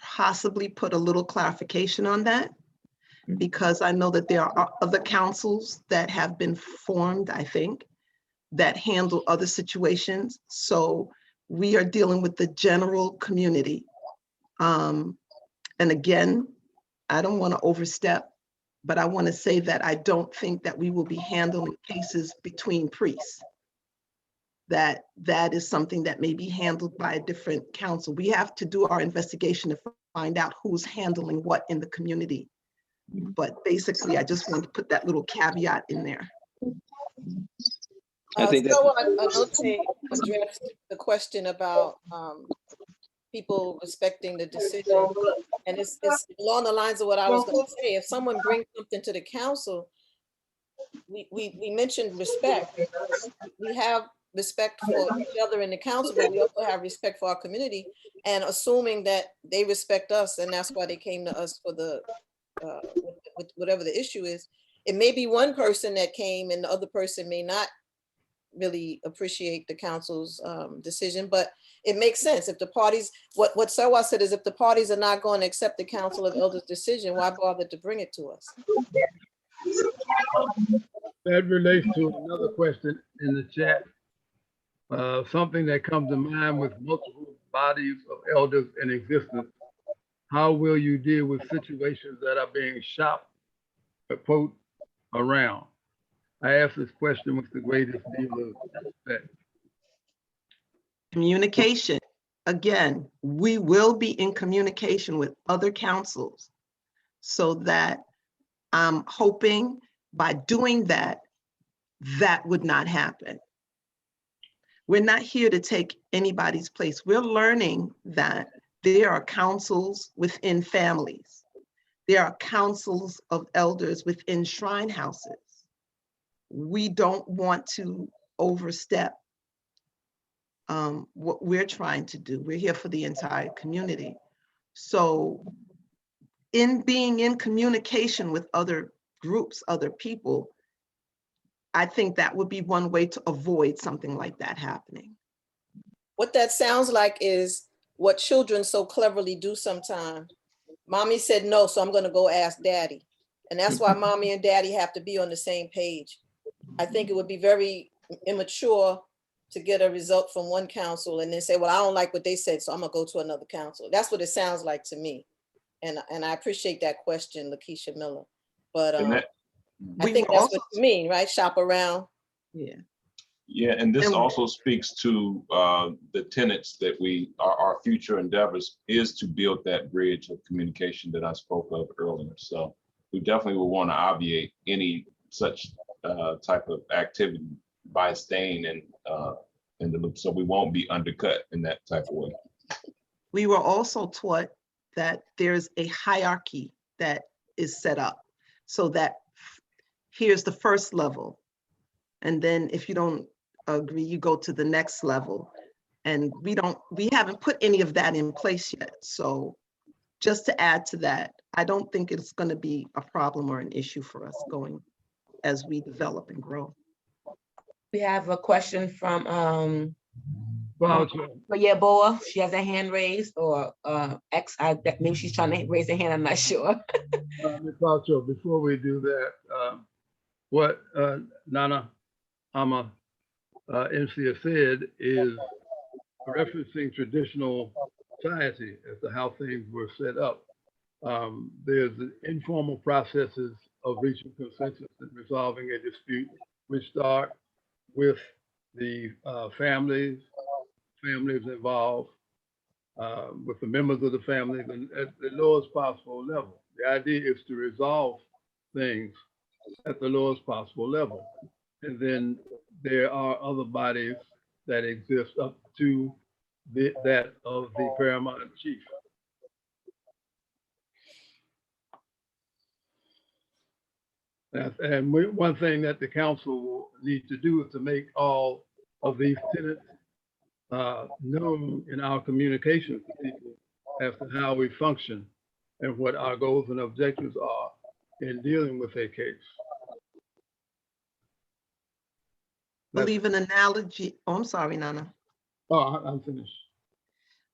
possibly put a little clarification on that, because I know that there are other councils that have been formed, I think, that handle other situations. So we are dealing with the general community. And again, I don't want to overstep, but I want to say that I don't think that we will be handling cases between priests. That is something that may be handled by a different council. We have to do our investigation to find out who's handling what in the community. But basically, I just want to put that little caveat in there. I think so Anote addressed the question about people respecting the decision. And it's along the lines of what I was going to say. If someone brings something to the council, we mentioned respect. We have respect for each other in the council, but we also have respect for our community, and assuming that they respect us, and that's why they came to us for the with whatever the issue is. It may be one person that came and the other person may not really appreciate the council's decision, but it makes sense. If the parties, what Sarwa said is, if the parties are not going to accept the Council of Elders decision, why bother to bring it to us? That relates to another question in the chat. Something that comes to mind with multiple bodies of elders in existence. How will you deal with situations that are being shopped, quote, around? I ask this question with the greatest deal of respect. Communication. Again, we will be in communication with other councils So that I'm hoping by doing that, that would not happen. We're not here to take anybody's place. We're learning that there are councils within families. There are councils of elders within shrine houses. We don't want to overstep what we're trying to do. We're here for the entire community. So in being in communication with other groups, other people, I think that would be one way to avoid something like that happening. What that sounds like is what children so cleverly do sometimes. Mommy said no, so I'm gonna go ask daddy. And that's why mommy and daddy have to be on the same page. I think it would be very immature to get a result from one council and then say, well, I don't like what they said, so I'm gonna go to another council. That's what it sounds like to me. And I appreciate that question, Lakeisha Miller. But I think that's what you mean, right? Shop around. Yeah. Yeah, and this also speaks to the tenets that our future endeavors is to build that bridge of communication that I spoke of earlier. So we definitely will want to obviate any such type of activity by staying in the loop, so we won't be undercut in that type of way. We were also taught that there's a hierarchy that is set up, so that here's the first level, and then if you don't agree, you go to the next level. And we haven't put any of that in place yet. So just to add to that, I don't think it's going to be a problem or an issue for us going as we develop and grow. We have a question from Voucher. Boa. She has a hand raised, or maybe she's trying to raise a hand, I'm not sure. Ms. Voucher, before we do that, what Nana Ama Nsia said is referencing traditional society as to how things were set up. There's informal processes of reaching consensus and resolving a dispute, which start with the families involved, with the members of the families, and at the lowest possible level. The idea is to resolve things at the lowest possible level. And then there are other bodies that exist up to that of the paramount chief. And one thing that the council will need to do is to make all of these tenets known in our communications to people as to how we function and what our goals and objectives are in dealing with a case. I believe an analogy, oh, I'm sorry, Nana. Oh, I'm finished.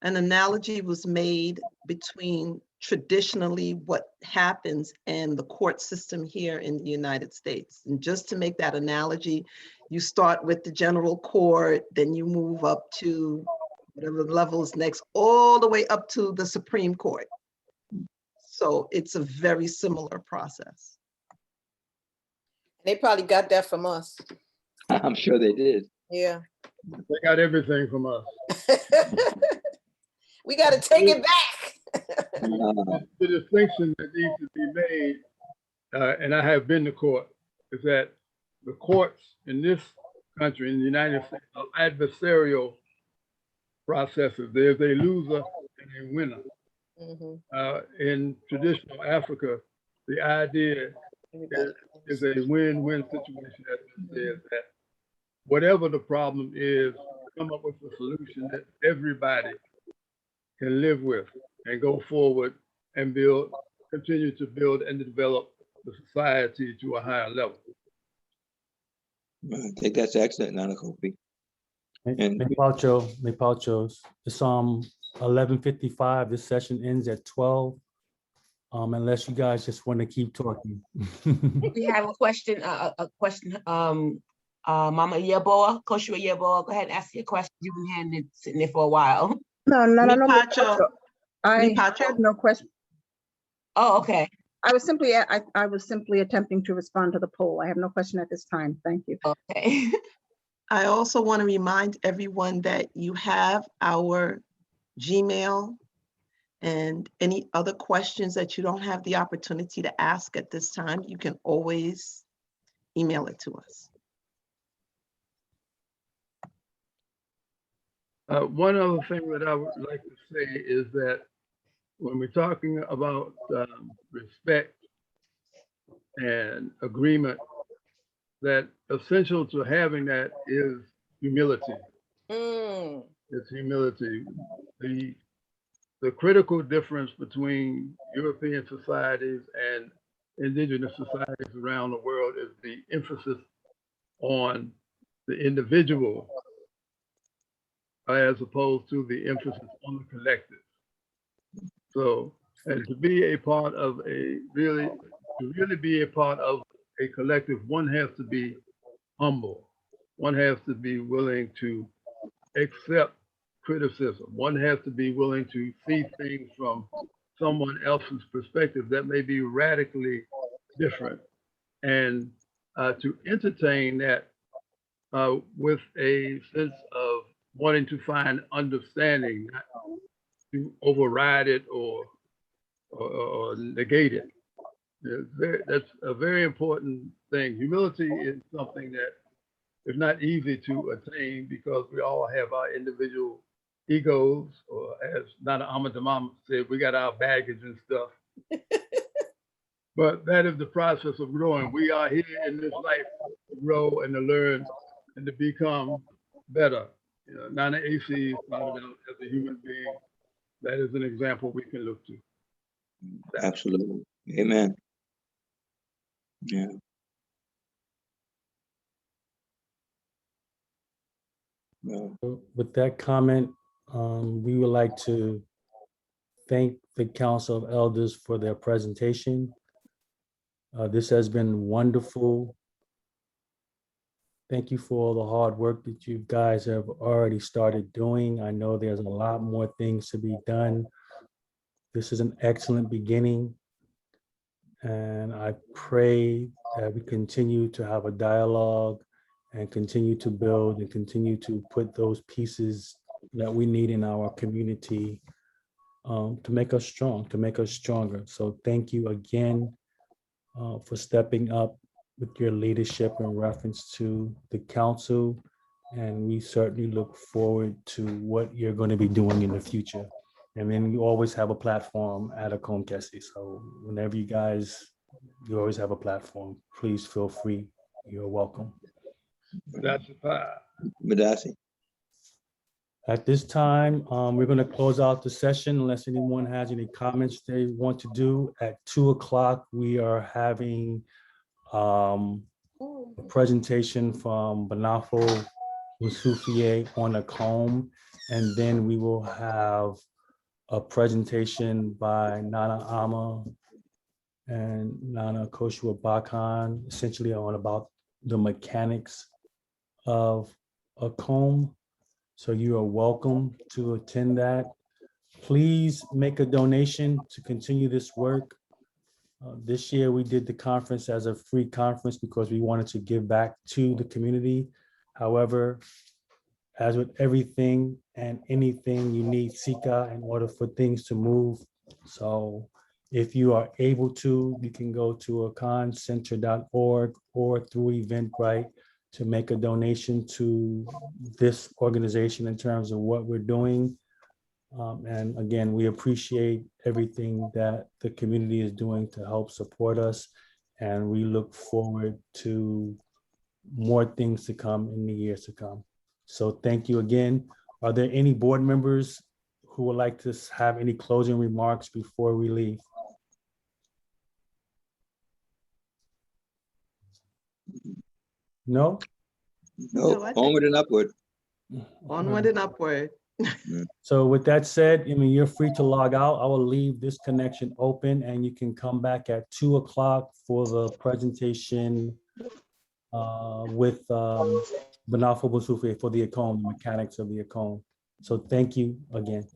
An analogy was made between traditionally what happens in the court system here in the United States. And just to make that analogy, you start with the general court, then you move up to whatever level is next, all the way up to the Supreme Court. So it's a very similar process. They probably got that from us. I'm sure they did. Yeah. They got everything from us. We got to take it back. The distinction that needs to be made, and I have been to court, is that the courts in this country, in the United States, are adversarial processes. There's a loser and a winner. In traditional Africa, the idea is a win-win situation, as it says, that whatever the problem is, come up with a solution that everybody can live with and go forward and build, continue to build and develop the society to a higher level. I think that's excellent, Nana Kofi. And Mepauchos, it's 11:55. This session ends at 12. Unless you guys just want to keep talking. We have a question, Mama Yeboah, Coach Yeboah, go ahead and ask your question. You've been sitting there for a while. No. Pacho. I had no question. Oh, okay. I was simply attempting to respond to the poll. I have no question at this time. Thank you. Okay. I also want to remind everyone that you have our Gmail And any other questions that you don't have the opportunity to ask at this time, you can always email it to us. One other thing that I would like to say is that when we're talking about respect and agreement, that essential to having that is humility. It's humility. The critical difference between European societies and indigenous societies around the world is the emphasis on the individual as opposed to the emphasis on the collective. So, and to be a part of to really be a part of a collective, one has to be humble. One has to be willing to accept criticism. One has to be willing to see things from someone else's perspective that may be radically different, and to entertain that with a sense of wanting to find understanding, not to override it or negate it. That's a very important thing. Humility is something that is not easy to attain because we all have our individual egos, or as Nana Amadamama said, we got our baggage and stuff. But that is the process of growing. We are here in this life to grow and to learn and to become better. You know, Nana AC started out as a human being. That is an example we can look to. Absolutely. Amen. Yeah. With that comment, we would like to thank the Council of Elders for their presentation. This has been wonderful. Thank you for all the hard work that you guys have already started doing. I know there's a lot more things to be done. This is an excellent beginning. And I pray that we continue to have a dialogue and continue to build and continue to put those pieces that we need in our community to make us strong, to make us stronger. So thank you again for stepping up with your leadership in reference to the council. And we certainly look forward to what you're going to be doing in the future. And then you always have a platform at Akom Kese. So whenever you always have a platform, please feel free. You're welcome. Madasi. At this time, we're going to close out the session unless anyone has any comments they want to do. At 2 o'clock, we are having a presentation from Banafo Usufie on Akom, and then we will have a presentation by Nana Ama and Nana Koshua Bakan, essentially on about the mechanics of Akom. So you are welcome to attend that. Please make a donation to continue this work. This year we did the conference as a free conference because we wanted to give back to the community. However, as with everything and anything, you need SICA in order for things to move. So if you are able to, you can go to akoncenter.org or through Eventbrite to make a donation to this organization in terms of what we're doing. And again, we appreciate everything that the community is doing to help support us. And we look forward to more things to come in the years to come. So thank you again. Are there any board members who would like to have any closing remarks before we leave? No? No, onward and upward. Onward and upward. So with that said, I mean, you're free to log out. I will leave this connection open and you can come back at 2 o'clock for the presentation with Banafo Bosufe for the Akom, the mechanics of the Akom. So thank you again.